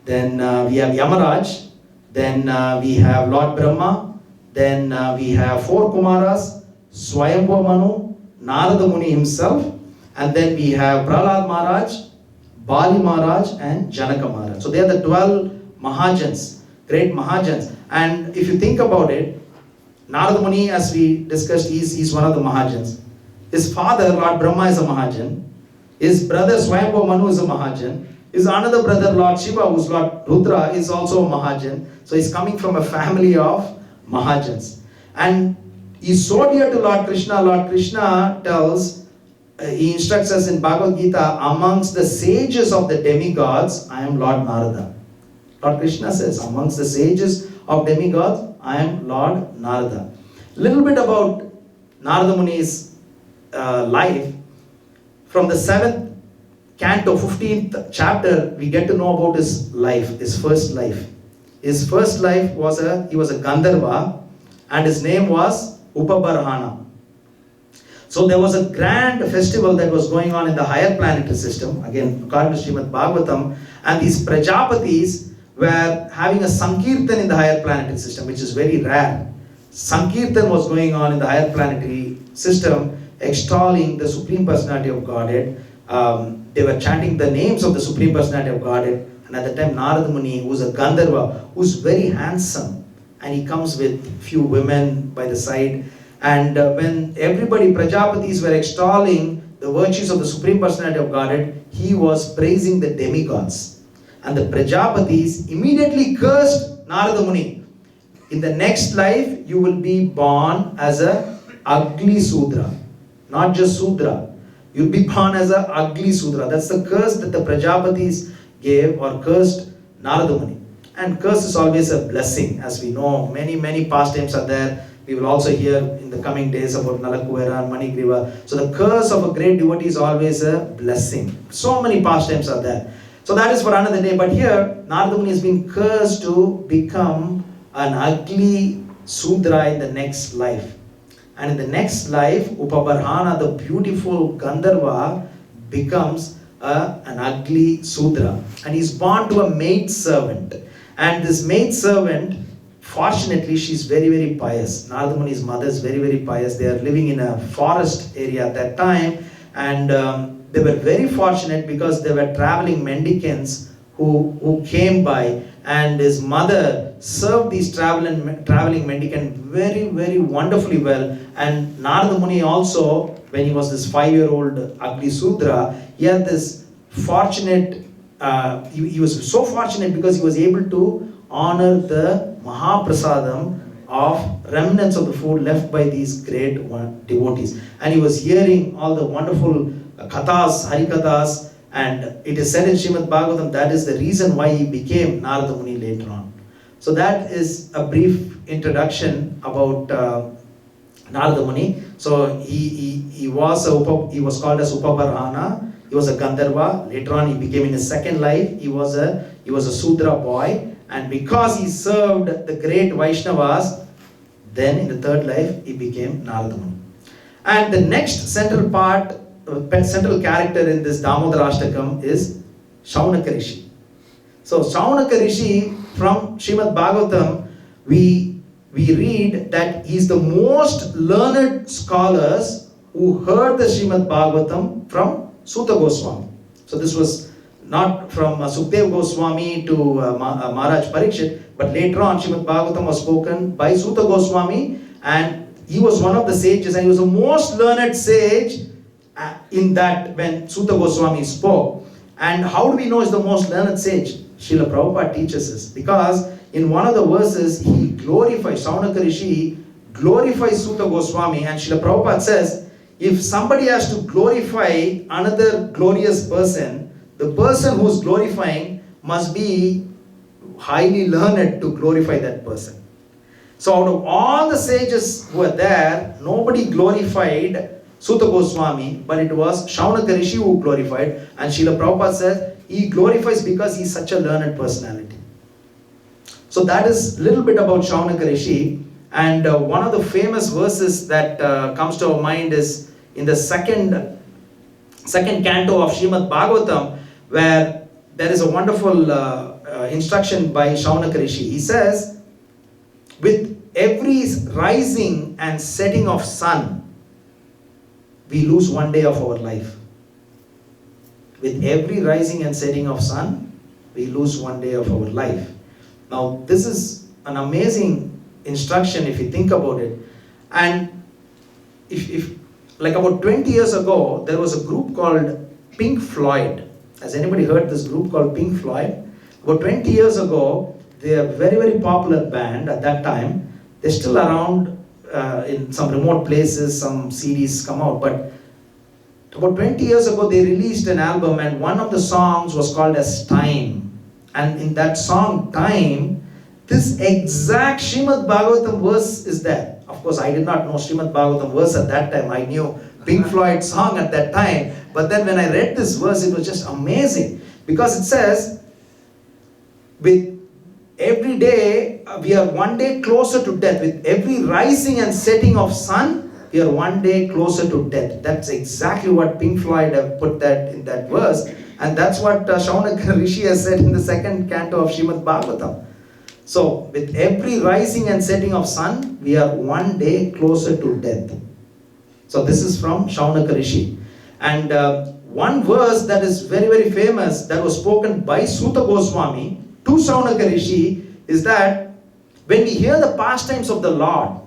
Then we have Yamaraj. Then we have Lord Brahma. Then we have 4 Kumaras, Swayambhu Manu, Narada Muni himself. And then we have Prahlad Maharaj, Bali Maharaj, and Janaka Maharaj. So they are the 12 Mahajans, great Mahajans. And if you think about it, Narada Muni, as we discussed, is one of the Mahajans. His father, Lord Brahma, is a Mahajan. His brother, Swayambhu Manu, is a Mahajan. His another brother, Lord Shiva, who's Lord Rudra, is also a Mahajan. So he's coming from a family of Mahajans. And he's so dear to Lord Krishna. Lord Krishna tells, he instructs us in Bhagavad Gita, amongst the sages of the demigods, I am Lord Narada. Lord Krishna says, amongst the sages of demigods, I am Lord Narada. Little bit about Narada Muni's life. From the 7th canto, 15th chapter, we get to know about his life, his first life. His first life was he was a Gandharva, and his name was Upabarhana. So there was a grand festival that was going on in the higher planetary system, again according to Srimad Bhagavatam, and these Prajapatis were having a Sankirtan in the higher planetary system, which is very rare. Sankirtan was going on in the higher planetary system, extolling the Supreme Personality of Godhead. They were chanting the names of the Supreme Personality of Godhead. And at the time, Narada Muni, who's a Gandharva, who's very handsome, and he comes with few women by the side. And when everybody, Prajapatis, were extolling the virtues of the Supreme Personality of Godhead, he was praising the demigods. And the Prajapatis immediately cursed Narada Muni. In the next life, you will be born as a ugly Sudra. Not just Sudra. You'll be born as a ugly Sudra. That's the curse that the Prajapatis gave or cursed Narada Muni. And curse is always a blessing. As we know, many pastimes are there. We will also hear in the coming days about Nalakuvera and Manigriva. So the curse of a great devotee is always a blessing. So many pastimes are there. So that is for another day. But here, Narada Muni has been cursed to become an ugly Sudra in the next life. And in the next life, Upabarhana, the beautiful Gandharva, becomes an ugly Sudra. And he's born to a maid servant. And this maid servant, fortunately, she's very pious. Narada Muni's mother is very pious. They are living in a forest area at that time. And they were very fortunate because they were traveling mendicants who came by. And his mother served these traveling mendicants very wonderfully well. And Narada Muni also, when he was this 5-year-old ugly Sudra, he had this fortunate, he was so fortunate because he was able to honor the Mahaprasadam of remnants of the food left by these great devotees. And he was hearing all the wonderful kathas, harikathas, and it is said in Srimad Bhagavatam that is the reason why he became Narada Muni later on. So that is a brief introduction about Narada Muni. So he was called as Upabarhana. He was a Gandharva. Later on, he became in his second life. He was a Sudra boy, And because he served the great Vaishnavas, then in the third life he became Narada Muni. And the next central character in this Damodarastakam is Shaunaka Rishi. So Shaunaka Rishi, from Srimad Bhagavatam, we read that he is the most learned scholars who heard the Srimad Bhagavatam from Suta Goswami. So this was not from Sukdev Goswami to Maharaj Parikshit, but later on Srimad Bhagavatam was spoken by Suta Goswami, and he was one of the sages, and he was the most learned sage in that when Suta Goswami spoke. And how do we know he's the most learned sage? Srila Prabhupada teaches us, because in one of the verses he glorifies, Shaunaka Rishi glorifies Suta Goswami, and Srila Prabhupada says, if somebody has to glorify another glorious person, the person who is glorifying must be highly learned to glorify that person. So out of all the sages who were there, nobody glorified Suta Goswami, but it was Shaunaka Rishi who glorified. And Srila Prabhupada says he glorifies because he is such a learned personality. So that is a little bit about Shaunaka Rishi. And one of the famous verses that comes to our mind is in the second canto of Srimad Bhagavatam, where there is a wonderful instruction by Shaunaka Rishi. He says, with every rising and setting of sun, we lose one day of our life. With every rising and setting of sun, we lose one day of our life. Now, this is an amazing instruction if you think about it. And if like about 20 years ago, there was a group called Pink Floyd. Has anybody heard this group called Pink Floyd? About 20 years ago, they are a very, very popular band at that time. They're still around in some remote places, some CDs come out. But about 20 years ago, they released an album, and one of the songs was called as Time. And in that song, Time, this exact Srimad Bhagavatam verse is there. Of course, I did not know Srimad Bhagavatam verse at that time. I knew Pink Floyd song at that time. But then when I read this verse, it was just amazing. Because it says, with every day, we are one day closer to death. With every rising and setting of sun, we are one day closer to death. That's exactly what Pink Floyd have put that in that verse. And that's what Shaunaka Rishi has said in the second canto of Srimad Bhagavatam. So, with every rising and setting of sun, we are one day closer to death. So, this is from Shaunaka Rishi. And one verse that is very, very famous, that was spoken by Suta Goswami to Shaunaka Rishi, is that when we hear the pastimes of the Lord,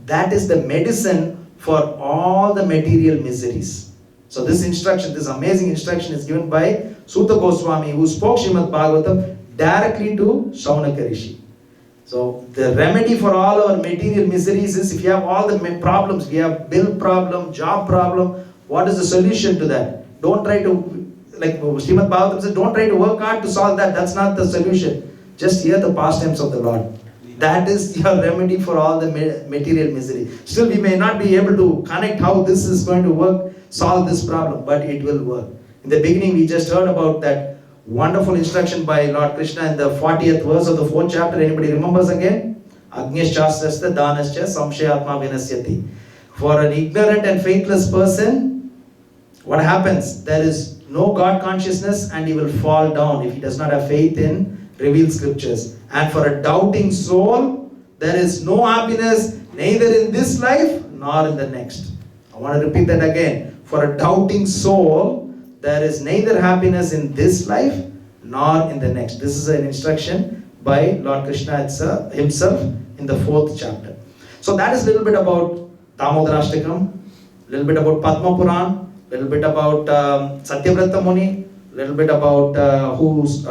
that is the medicine for all the material miseries. So this instruction, this amazing instruction is given by Suta Goswami, who spoke Srimad Bhagavatam directly to Shaunaka Rishi. So the remedy for all our material miseries is, if you have all the problems, we have bill problem, job problem, what is the solution to that? Don't try to, like Srimad Bhagavatam says, don't try to work hard to solve that. That's not the solution. Just hear the pastimes of the Lord. That is your remedy for all the material misery. Still, we may not be able to connect how this is going to work, solve this problem, but it will work. In the beginning, we just heard about that wonderful instruction by Lord Krishna in the 40th verse of the 4th chapter. Anybody remembers again? Agnish-chastrasya danascha samshayatma vinasyati. For an ignorant and faithless person, what happens? There is no God consciousness, and he will fall down if he does not have faith in revealed scriptures. And for a doubting soul, there is no happiness, neither in this life nor in the next. I want to repeat that again. For a doubting soul, there is neither happiness in this life nor in the next. This is an instruction by Lord Krishna himself in the 4th chapter. So that is a little bit about Damodarastakam, a little bit about Padma Puran, a little bit about Satyavrata Muni, a little bit about who's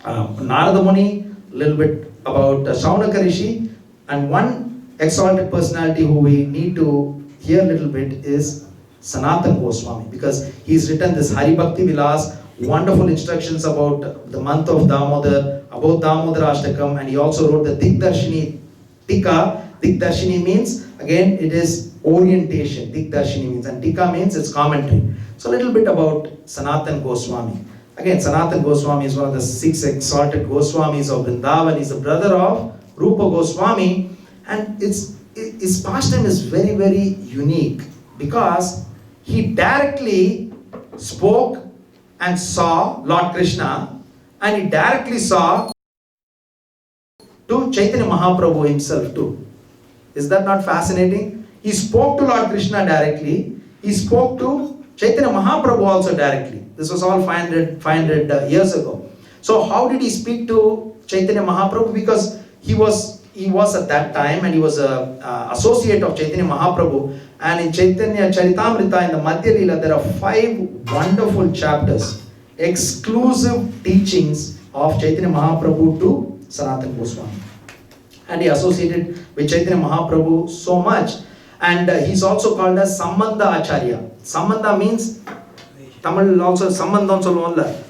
Narada Muni, a little bit about Shaunaka Rishi, and one exalted personality who we need to hear a little bit is Sanatana Goswami, because he's written this Hari Bhakti Vilas, wonderful instructions about the month of Damodar, about Damodarastakam, and he also wrote the Digdarshini Tika. Digdarshini means, again, it is orientation. Digdarshini means, and Tika means it's commentary. So a little bit about Sanatana Goswami. Again, Sanatan Goswami is one of the 6 exalted Goswamis of Vrindavan. He's the brother of Rupa Goswami, and his pastime is very, very unique because he directly spoke and saw Lord Krishna, and he directly saw to Chaitanya Mahaprabhu himself too. Is that not fascinating? He spoke to Lord Krishna directly. He spoke to Chaitanya Mahaprabhu also directly. This was all 500 years ago. So how did he speak to Chaitanya Mahaprabhu? Because he was at that time, and he was an associate of Chaitanya Mahaprabhu. And in Chaitanya Charitamrita, in the Madhya Lila, there are 5 wonderful chapters, exclusive teachings of Chaitanya Mahaprabhu to Sanatana Goswami. And he associated with Chaitanya Mahaprabhu so much. And he's also called as Sambandha Acharya. Sambandha means, Tamil also, Sambandha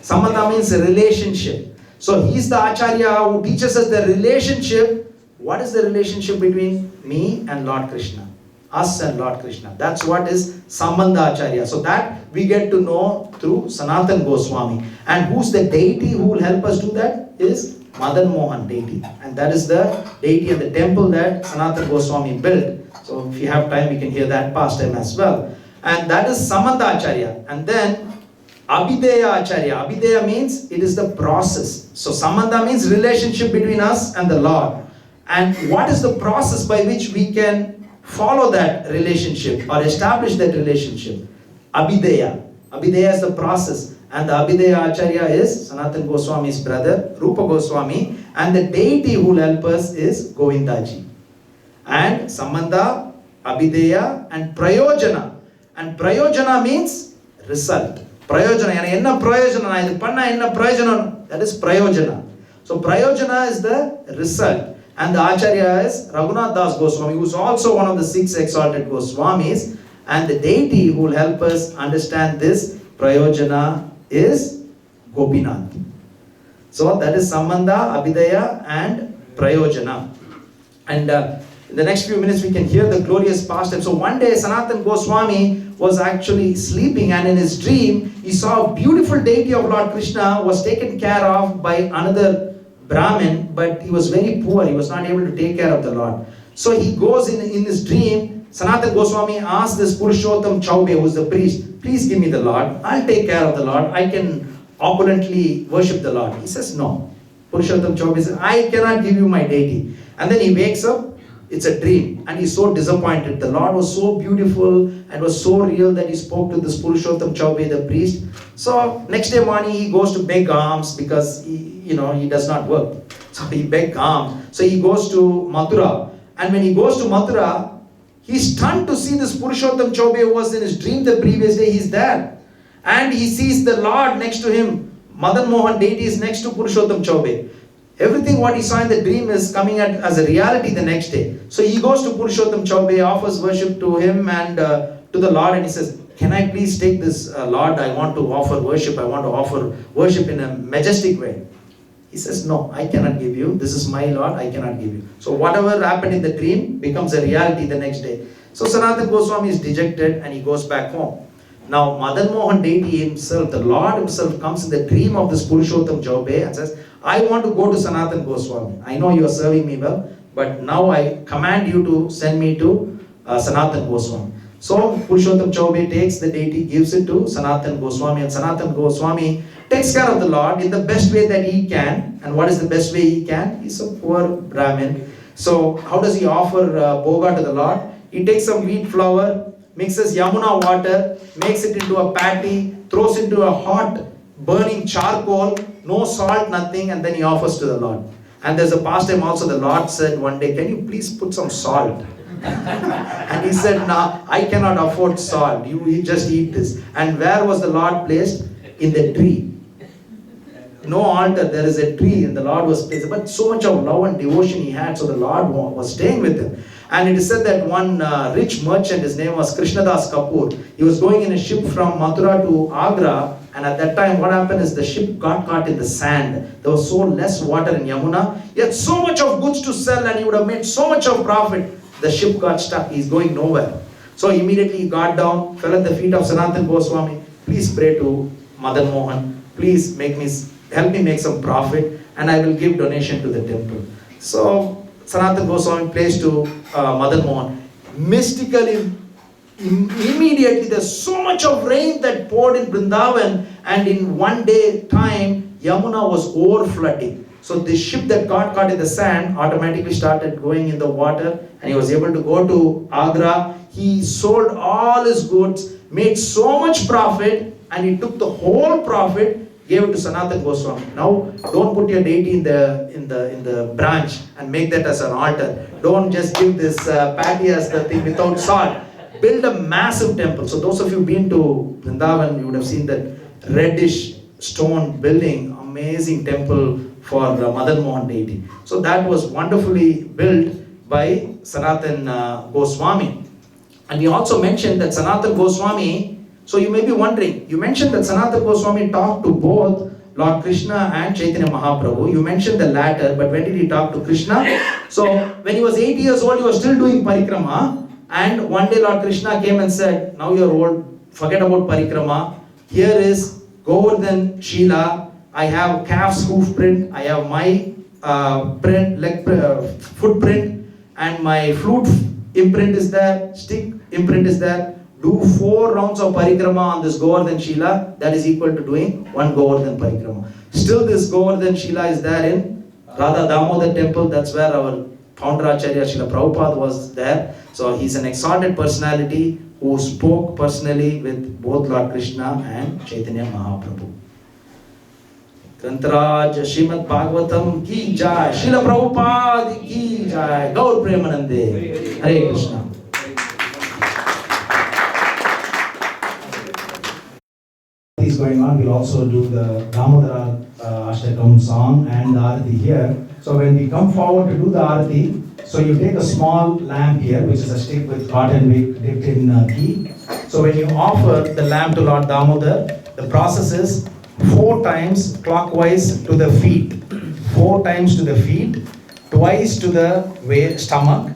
Sambandha means relationship. So he's the Acharya who teaches us the relationship. What is the relationship between me and Lord Krishna? Us and Lord Krishna. That's what is Sambandha Acharya. So that we get to know through Sanatan Goswami. And who's the deity who will help us do that? Is Madan Mohan deity. And that is the deity and the temple that Sanatan Goswami built. So if you have time, we can hear that pastime as well. And that is Sambandha Acharya. And then Abhideya Acharya. Abhideya means it is the process. So Sambandha means relationship between us and the Lord. And what is the process by which we can follow that relationship or establish that relationship? Abhideya. Abhideya is the process. And the Abhideya Acharya is Sanatan Goswami's brother, Rupa Goswami. And the deity who will help us is Govindaji. And Sambandha, Abhideya, and Prayojana. And Prayojana means result. Prayojana. Enna Prayojana? Idu panna enna Prayojana? That is Prayojana. So Prayojana is the result. And the Acharya is Raghunath Das Goswami, who is also one of the 6 exalted Goswamis. And the deity who will help us understand this Prayojana is Gopinath. So that is Sambandha, Abhideya, and Prayojana. And in the next few minutes we can hear the glorious pastime. So one day Sanatan Goswami was actually sleeping, and in his dream he saw a beautiful deity of Lord Krishna was taken care of by another Brahmin, but he was very poor. He was not able to take care of the Lord. So he goes in his dream. Sanatana Goswami asked this Purushottam Chaube, who is the priest, please give me the Lord. I'll take care of the Lord. I can opulently worship the Lord. He says, no. Purushottam Chaube says, I cannot give you my deity. And then he wakes up. It's a dream. And he's so disappointed. The Lord was so beautiful and was so real that he spoke to this Purushottam Chaube, the priest. So next day morning he goes to beg alms because he does not work. So he begged alms. So he goes to Mathura. And when he goes to Mathura, he's stunned to see this Purushottam Chaube who was in his dream the previous day. He's there. And he sees the Lord next to him. Madan Mohan deity is next to Purushottam Chaube. Everything what he saw in the dream is coming as a reality the next day. So he goes to Purushottam Chaube, offers worship to him and to the Lord, and he says, can I please take this Lord? I want to offer worship. I want to offer worship in a majestic way. He says, no, I cannot give you. This is my Lord. I cannot give you. So whatever happened in the dream becomes a reality the next day. So Sanatana Goswami is dejected and he goes back home. Now Madan Mohan deity himself, the Lord himself, comes in the dream of this Purushottam Chaube and says, I want to go to Sanatana Goswami. I know you are serving me well, but now I command you to send me to Sanatana Goswami. So Purushottam Chaube takes the deity, gives it to Sanatana Goswami, and Sanatana Goswami takes care of the Lord in the best way that he can. And what is the best way he can? He's a poor Brahmin. So how does he offer bhoga to the Lord? He takes some wheat flour, mixes Yamuna water, makes it into a patty, throws into a hot burning charcoal, no salt, nothing, and then he offers to the Lord. And there's a pastime also. The Lord said one day, can you please put some salt? And he said, no, I cannot afford salt. You just eat this. And where was the Lord placed? In the tree. No altar, there is a tree, and the Lord was placed. But so much of love and devotion he had, so the Lord was staying with him. And it is said that one rich merchant, his name was Krishnadas Kapoor, he was going in a ship from Mathura to Agra, and at that time what happened is the ship got caught in the sand. There was so less water in Yamuna. He had so much of goods to sell and he would have made so much of profit. The ship got stuck. He's going nowhere. So immediately he got down, fell at the feet of Sanatana Goswami. Please pray to Madan Mohan. please help me make some profit, and I will give donation to the temple. So Sanatana Goswami plays to Madan Mohan. Mystically, immediately there's so much of rain that poured in Vrindavan, and in one day time Yamuna was over flooding. So the ship that got caught in the sand automatically started going in the water, and he was able to go to Agra. He sold all his goods, made so much profit, and he took the whole profit, gave it to Sanatana Goswami. Now, don't put your deity in the branch and make that as an altar. Don't just give this patty as the thing without salt. Build a massive temple. So those of you who've been to Vrindavan, you would have seen that reddish stone building, amazing temple for the Madan Mohan deity. So that was wonderfully built by Sanatana Goswami. And we also mentioned that Sanatana Goswami, so you may be wondering, you mentioned that Sanatana Goswami talked to both Lord Krishna and Chaitanya Mahaprabhu. You mentioned the latter, but when did he talk to Krishna? So when he was 8 years old, he was still doing parikrama. And one day Lord Krishna came and said, now you're old, forget about parikrama. Here is Govardhan Shila. I have calf's hoof print. I have my footprint, and my flute imprint is there, stick imprint is there. Do 4 rounds of parikrama on this Govardhan Shila. That is equal to doing 1 Govardhan parikrama. Still this Govardhan Shila is there in Radha Damodar temple. That's where our founder Acharya Srila Prabhupada was there. So he's an exalted personality who spoke personally with both Lord Krishna and Chaitanya Mahaprabhu. Grantaraj Srimad Bhagavatam ki jai, Srila Prabhupada ki jai, Gaur Premanande, Hare Krishna. Is going on, we'll also do the Damodarastakam song and the Arati here. So when we come forward to do the Arati, so you take a small lamp here, which is a stick with cotton wick dipped in ghee. So when you offer the lamp to Lord Damodar, the process is 4 times clockwise to the feet, 4 times to the feet, twice to the stomach,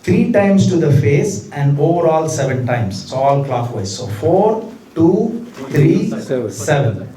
3 times to the face, and overall 7 times. So all clockwise. So 4, 2, 3, 7.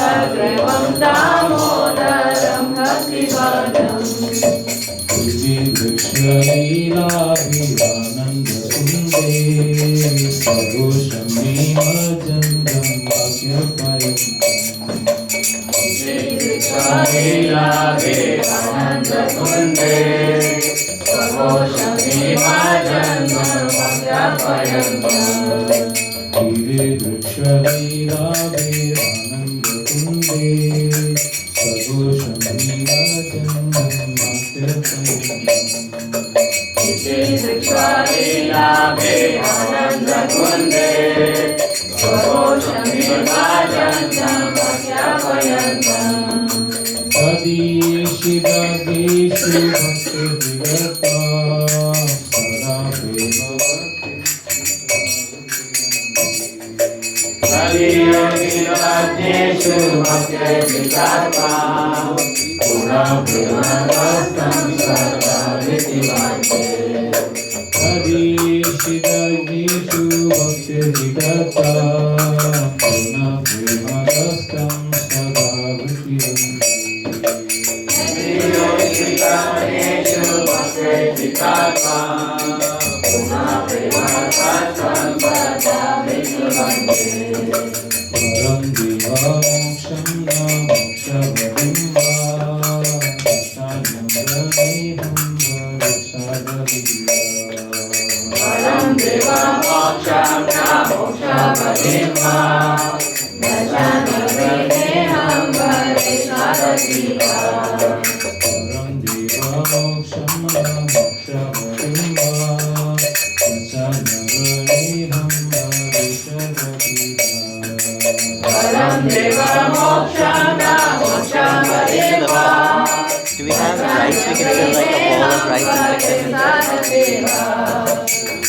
Bhakti Devam Damodaram Bhaktivadam Vrikshaleela Vivananda Kunde Sarvoshamni Majandam Vakyapayam Vrikshaleela Vivananda Kunde Sarvoshamni Majandam Vakyapayam Vrikshaleela Vivananda Kunde Sarvoshamni Majandam Vrikshaleela Vivananda Kunde Sarvoshamni Majandam Vakyapayam Kadeshu Dageshu Bhakti Vigata Sada Prema Bhakti Kadeshu Bhakti Vigata Sada Prema Sada Vitivate Kadeshu Dageshu Bhakti Vigata Puna Prema Dastam Sada Vitivate Param Deva Moksham Na Mokshavadam Va Sadam Raneham Varishadavidya Param Deva Moksham Na Mokshavadam Va Sadam Varishadavidya Param Deva Moksham Na Mokshavadam Va Sadam Raneham Varishadavidya Param Deva Moksham Na Mokshavadam Va Do we have rice? We can fill like a bowl of rice and mix it.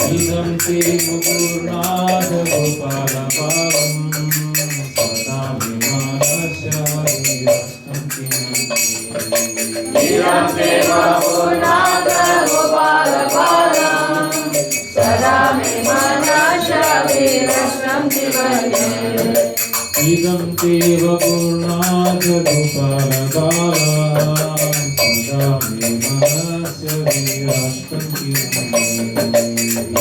Idam te Gopurnada Gopala Param Sada Vimanasya Virastam Idam Deva Purnada Gopala Palam Sada Me Manasya Virastam Tivane Idam te Gopurnada Gopala Param Sada Vimanasya Virastam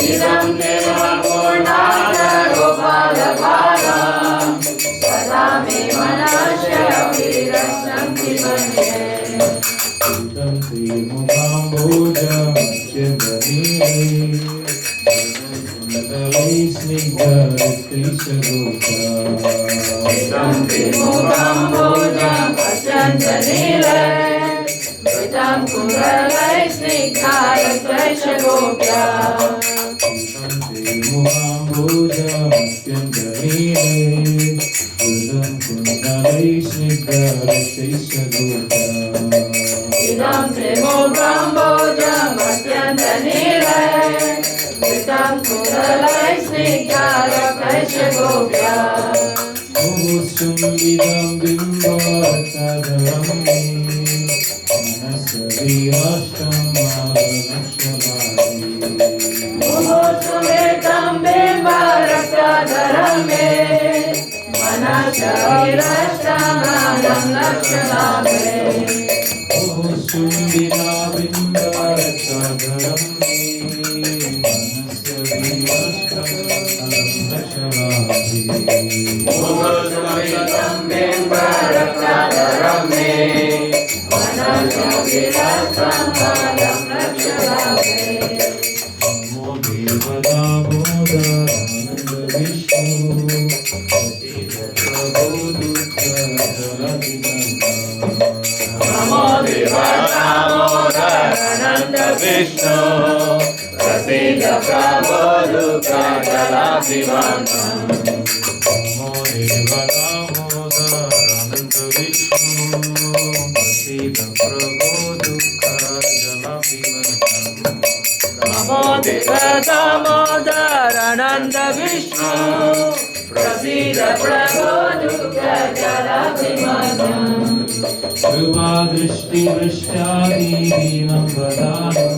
Idam Deva Purnada Gopala Palam Sada Me Manasya Virastam Tivane Idam te Mukhamboja Matyadhanire Kundalai Snigdha Rishagota Idam Trimukam Bhojam Atyantanile Vidam Kundalai Snigdhara Vaishagopya Idam te Mukhamboja Matyadhanire Kundam Kundalai Snigdha Rishagota Idam Trimukam Bhojam Atyantanile Vidam Kundalai Snigdhara Vaishagopya Mohusum Vidam Bimbaratadaram Manasavihashtam Mahalakshavadi Muhosumetam Bimbaratadaram Manasya Virashtam Adam Lakshaname Mohusum Vidam Bimbaratadaram Manasavihashtam Mahalakshavadi Muhosumetam Bimbaratadaram Manasya Virashtam Adam Lakshaname Namo Deva Damodarananda Vishnu Asita Prabhu Dukha Jaladinanda Namo Deva Damodarananda Vishnu Prasida Prabhu Dukha Jaladinanda Namo Deva Damodarananda Vishnu Asita Prabhu Dukha Jaladinanda Namo Deva Damodarananda Vishnu Prasida Prabhu Dukha Jaladinanda Kruma Drishti Vrishyadi Dinam Vadanu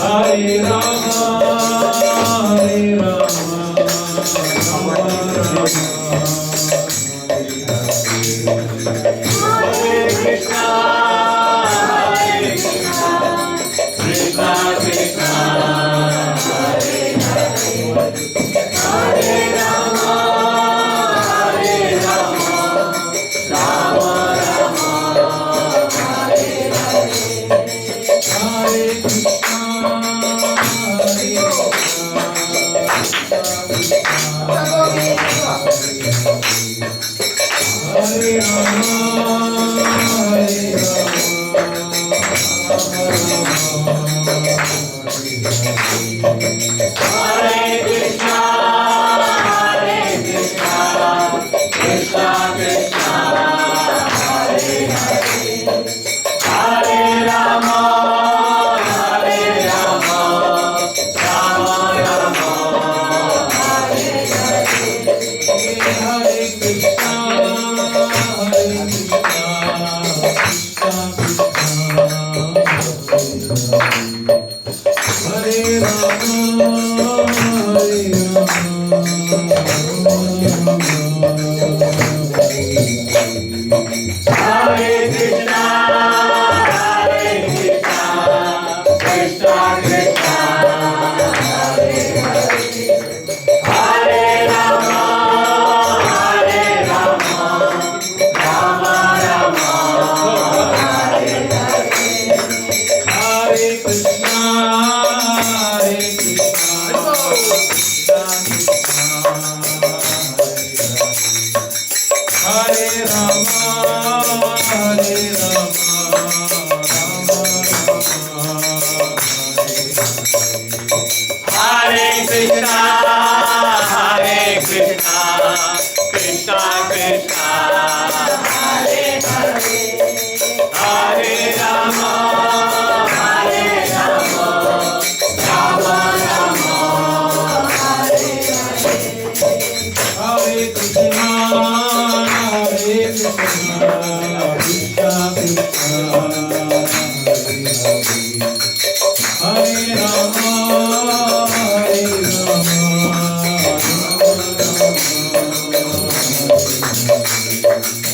Hare Rama, Hare Rama, Rama Rama,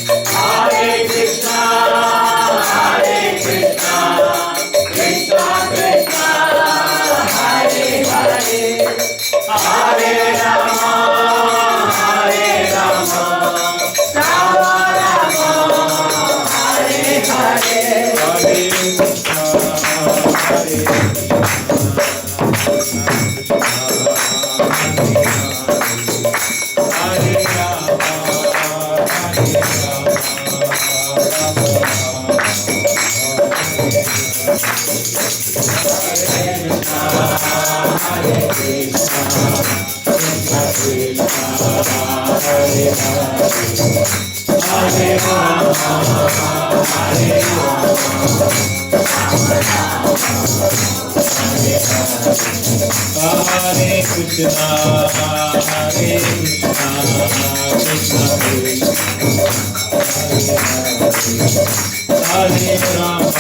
Hare Krishna, Hare Krishna, Krishna Krishna, Hare Hare, Hare Rama, Hare Rama, Rama Rama, Hare Hare, Hare Krishna. Hare Krishna, Krishna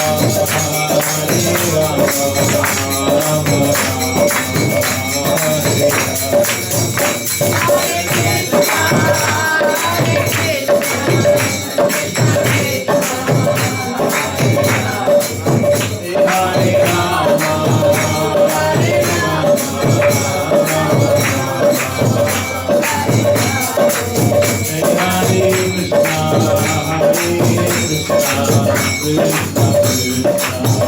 Krishna,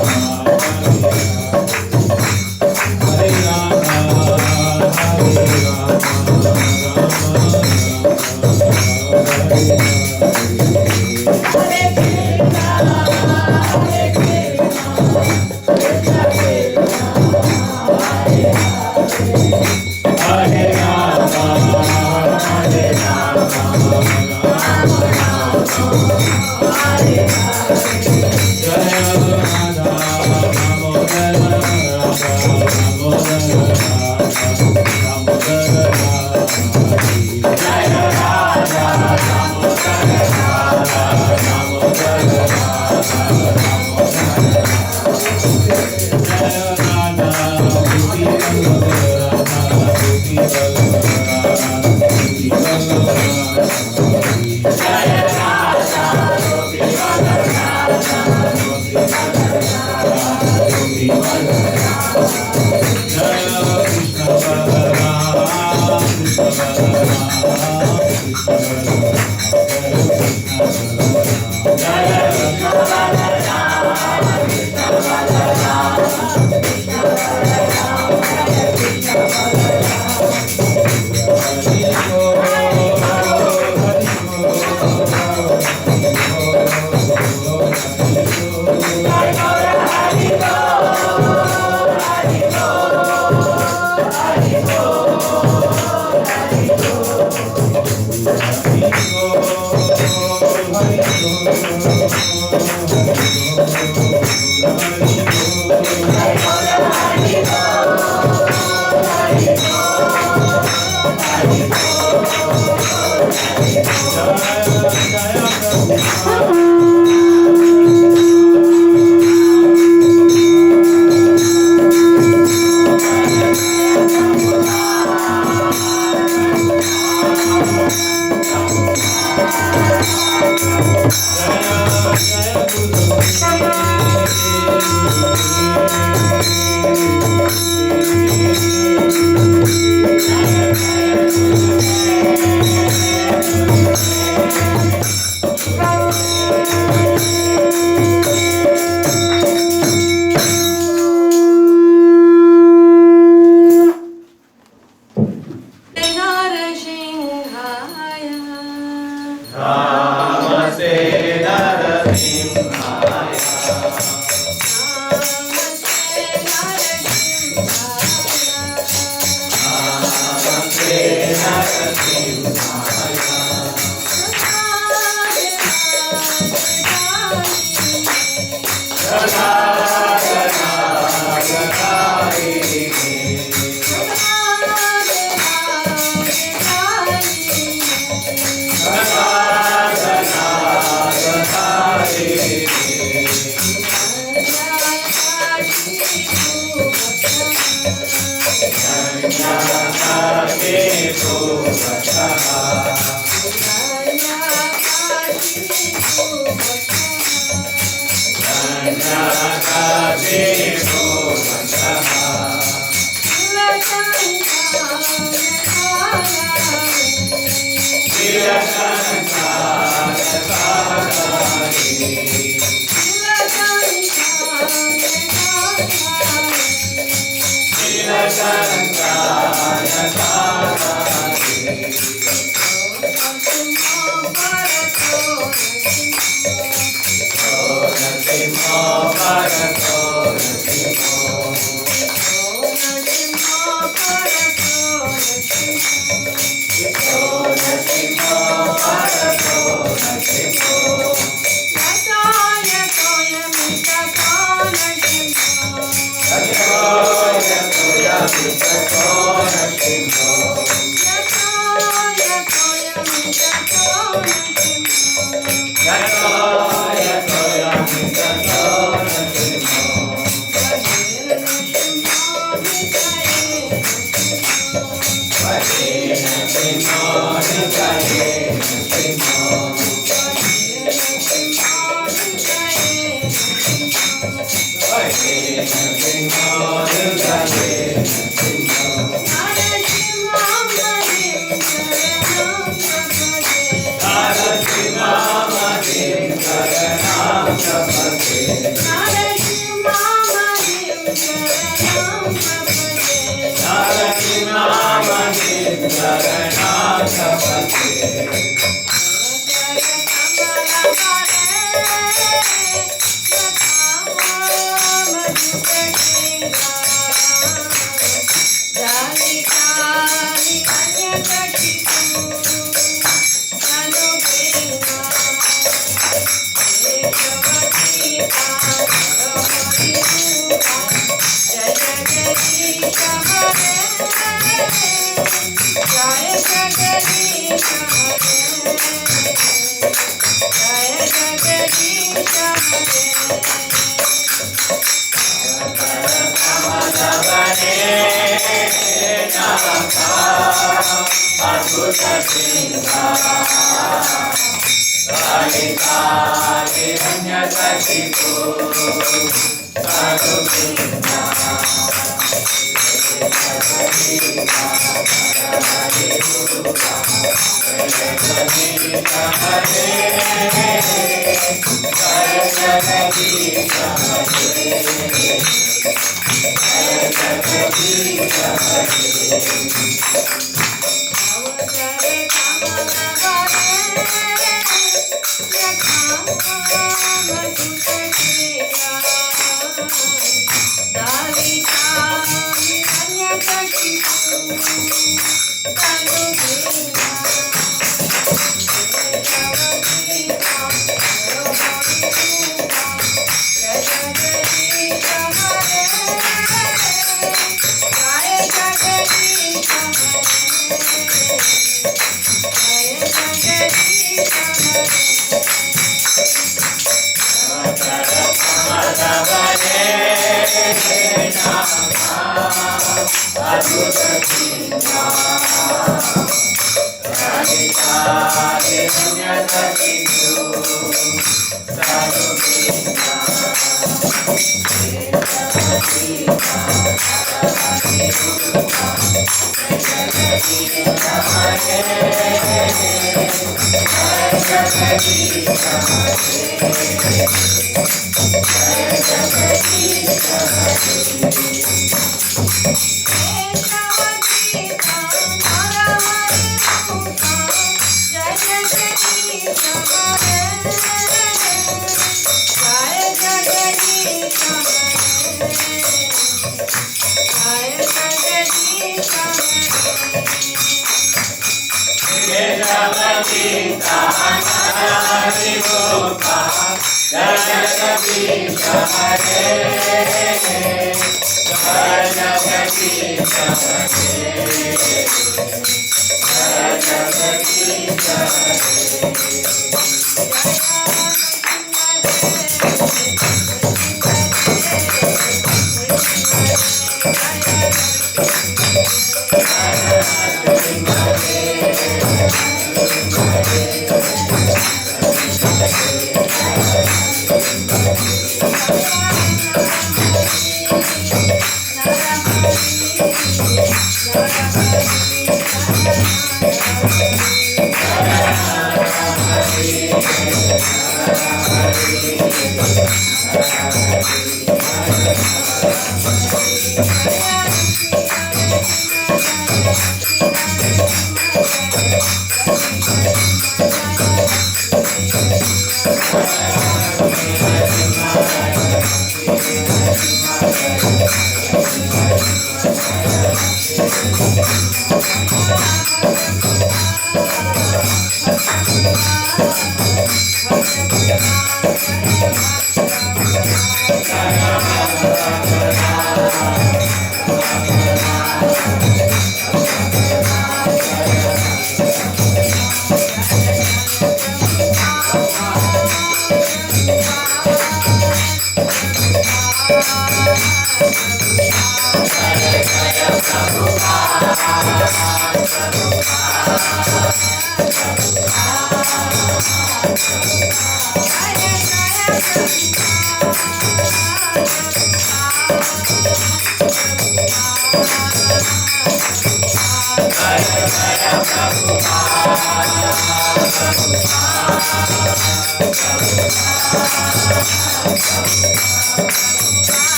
Adhuta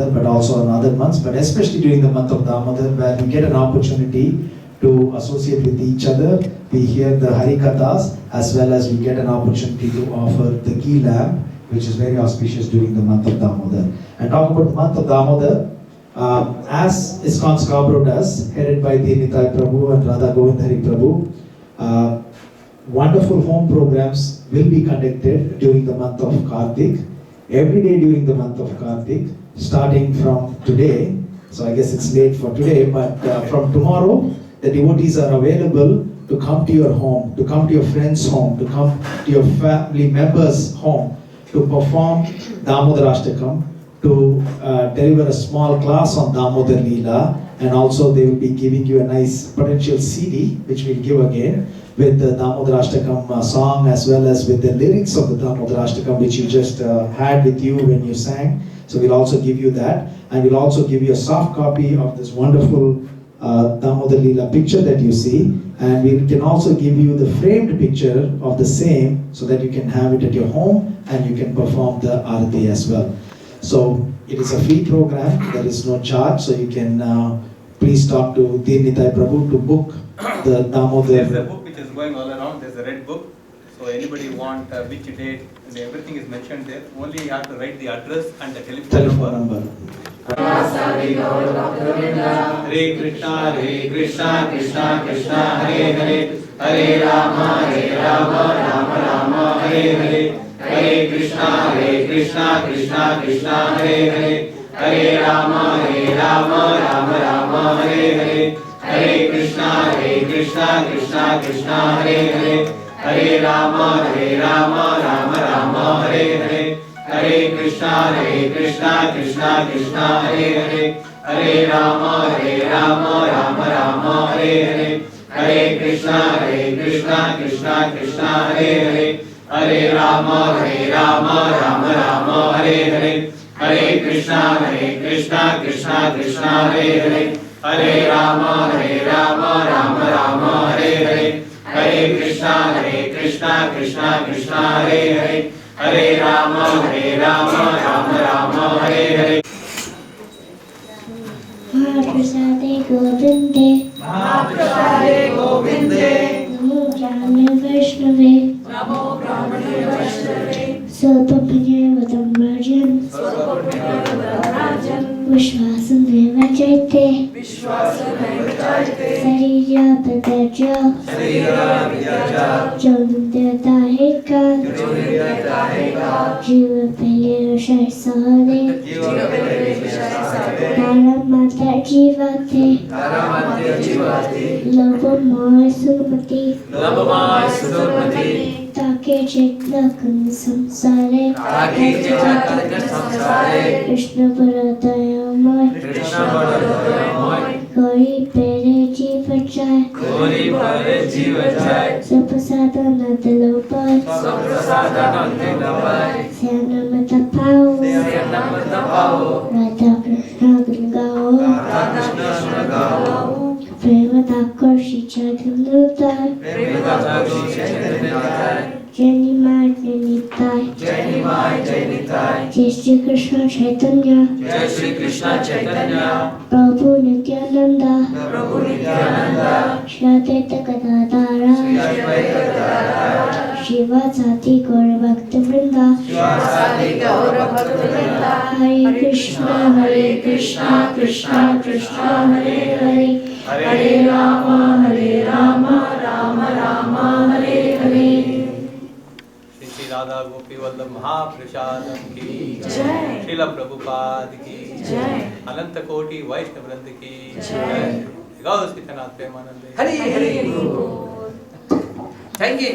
Damodar, but also in other months, but especially during the month of Damodar, where we get an opportunity to associate with each other. We hear the Harikathas, as well as we get an opportunity to offer the ghee lamb, which is very auspicious during the month of Damodar. And talking about the month of Damodar, as ISKCON Scarborough does, headed by Dinitai Prabhu and Radha Govindhari Prabhu, wonderful home programs will be conducted during the month of Kartik, every day during the month of Kartik, starting from today. So I guess it's late for today, but from tomorrow, the devotees are available to come to your home, to come to your friend's home, to come to your family members' home, to perform Damodarastakam, to deliver a small class on Damodar Leela, and also they will be giving you a nice potential CD, which we'll give again, with the Damodarastakam song as well as with the lyrics of the Damodarastakam, which you just had with you when you sang. So we'll also give you that, and we'll also give you a soft copy of this wonderful Damodar Leela picture that you see, and we can also give you the framed picture of the same so that you can have it at your home and you can perform the Arati as well. So it is a free program, there is no charge, so you can please talk to Deen Nitai Prabhu to book the Damodar. There's a book which is going all around, there's a red book. So anybody want which date, and everything is mentioned there. Only you have to write the address and the telephone number. Hare Krishna, Krishna Krishna, Hare Hare, Hare Rama, Rama Rama, Hare Hare, Hare Krishna, Krishna Krishna, Hare Hare, Hare Rama, Rama Rama, Hare Hare, Hare Krishna, Krishna Krishna, Hare Hare, Hare Rama, Rama Rama, Hare Hare, Hare Krishna, Krishna Krishna, Hare Hare, Hare Rama, Rama Rama, Hare Hare, Hare Krishna, Krishna Krishna, Hare Hare, Hare Rama, Rama Rama, Hare Hare, Hare Krishna, Krishna Krishna, Hare Hare, Hare Rama, Rama Rama, Hare Hare, Hare Krishna, Krishna Krishna, Hare Hare, Hare Rama, Rama, Hare Hare. Mahaprasade Govinde, Namo Brahmane Vaishnave, Swapapanye Vadamrajan, Vishwasan Deva Chaite, Sarira Padaja, Jonam Devata Heka, Jiva Pele Rashai Sahade, Taramata Jivate, Labamai Sumati, Take Chitla Kun Samsare, Krishna Paradayamai, Gauri Pere Jivajai, Saprasadana Dilopai, Syanamata Pau, Radha Krishna Gangao, Prema Dakarshi Chaitanyadai, Jai Mai Jai Shri Krishna Chaitanya, Prabhu Nityananda, Shri Advaita Gadadhara, Shiva Sati Gaura Bhakta Vrinda, Hare Krishna, Krishna Krishna, Hare Hare, Hare Rama, Rama Rama, Hare Hare. Shri Radha गोपी वल्लभ महाप्रसादम की जय। श्रील प्रभुपाद की जय। अनंत कोटि वैष्णव वृंद की जय। गौ सीतनाथ प्रेमानंद हरि हरि बोल। Thank you.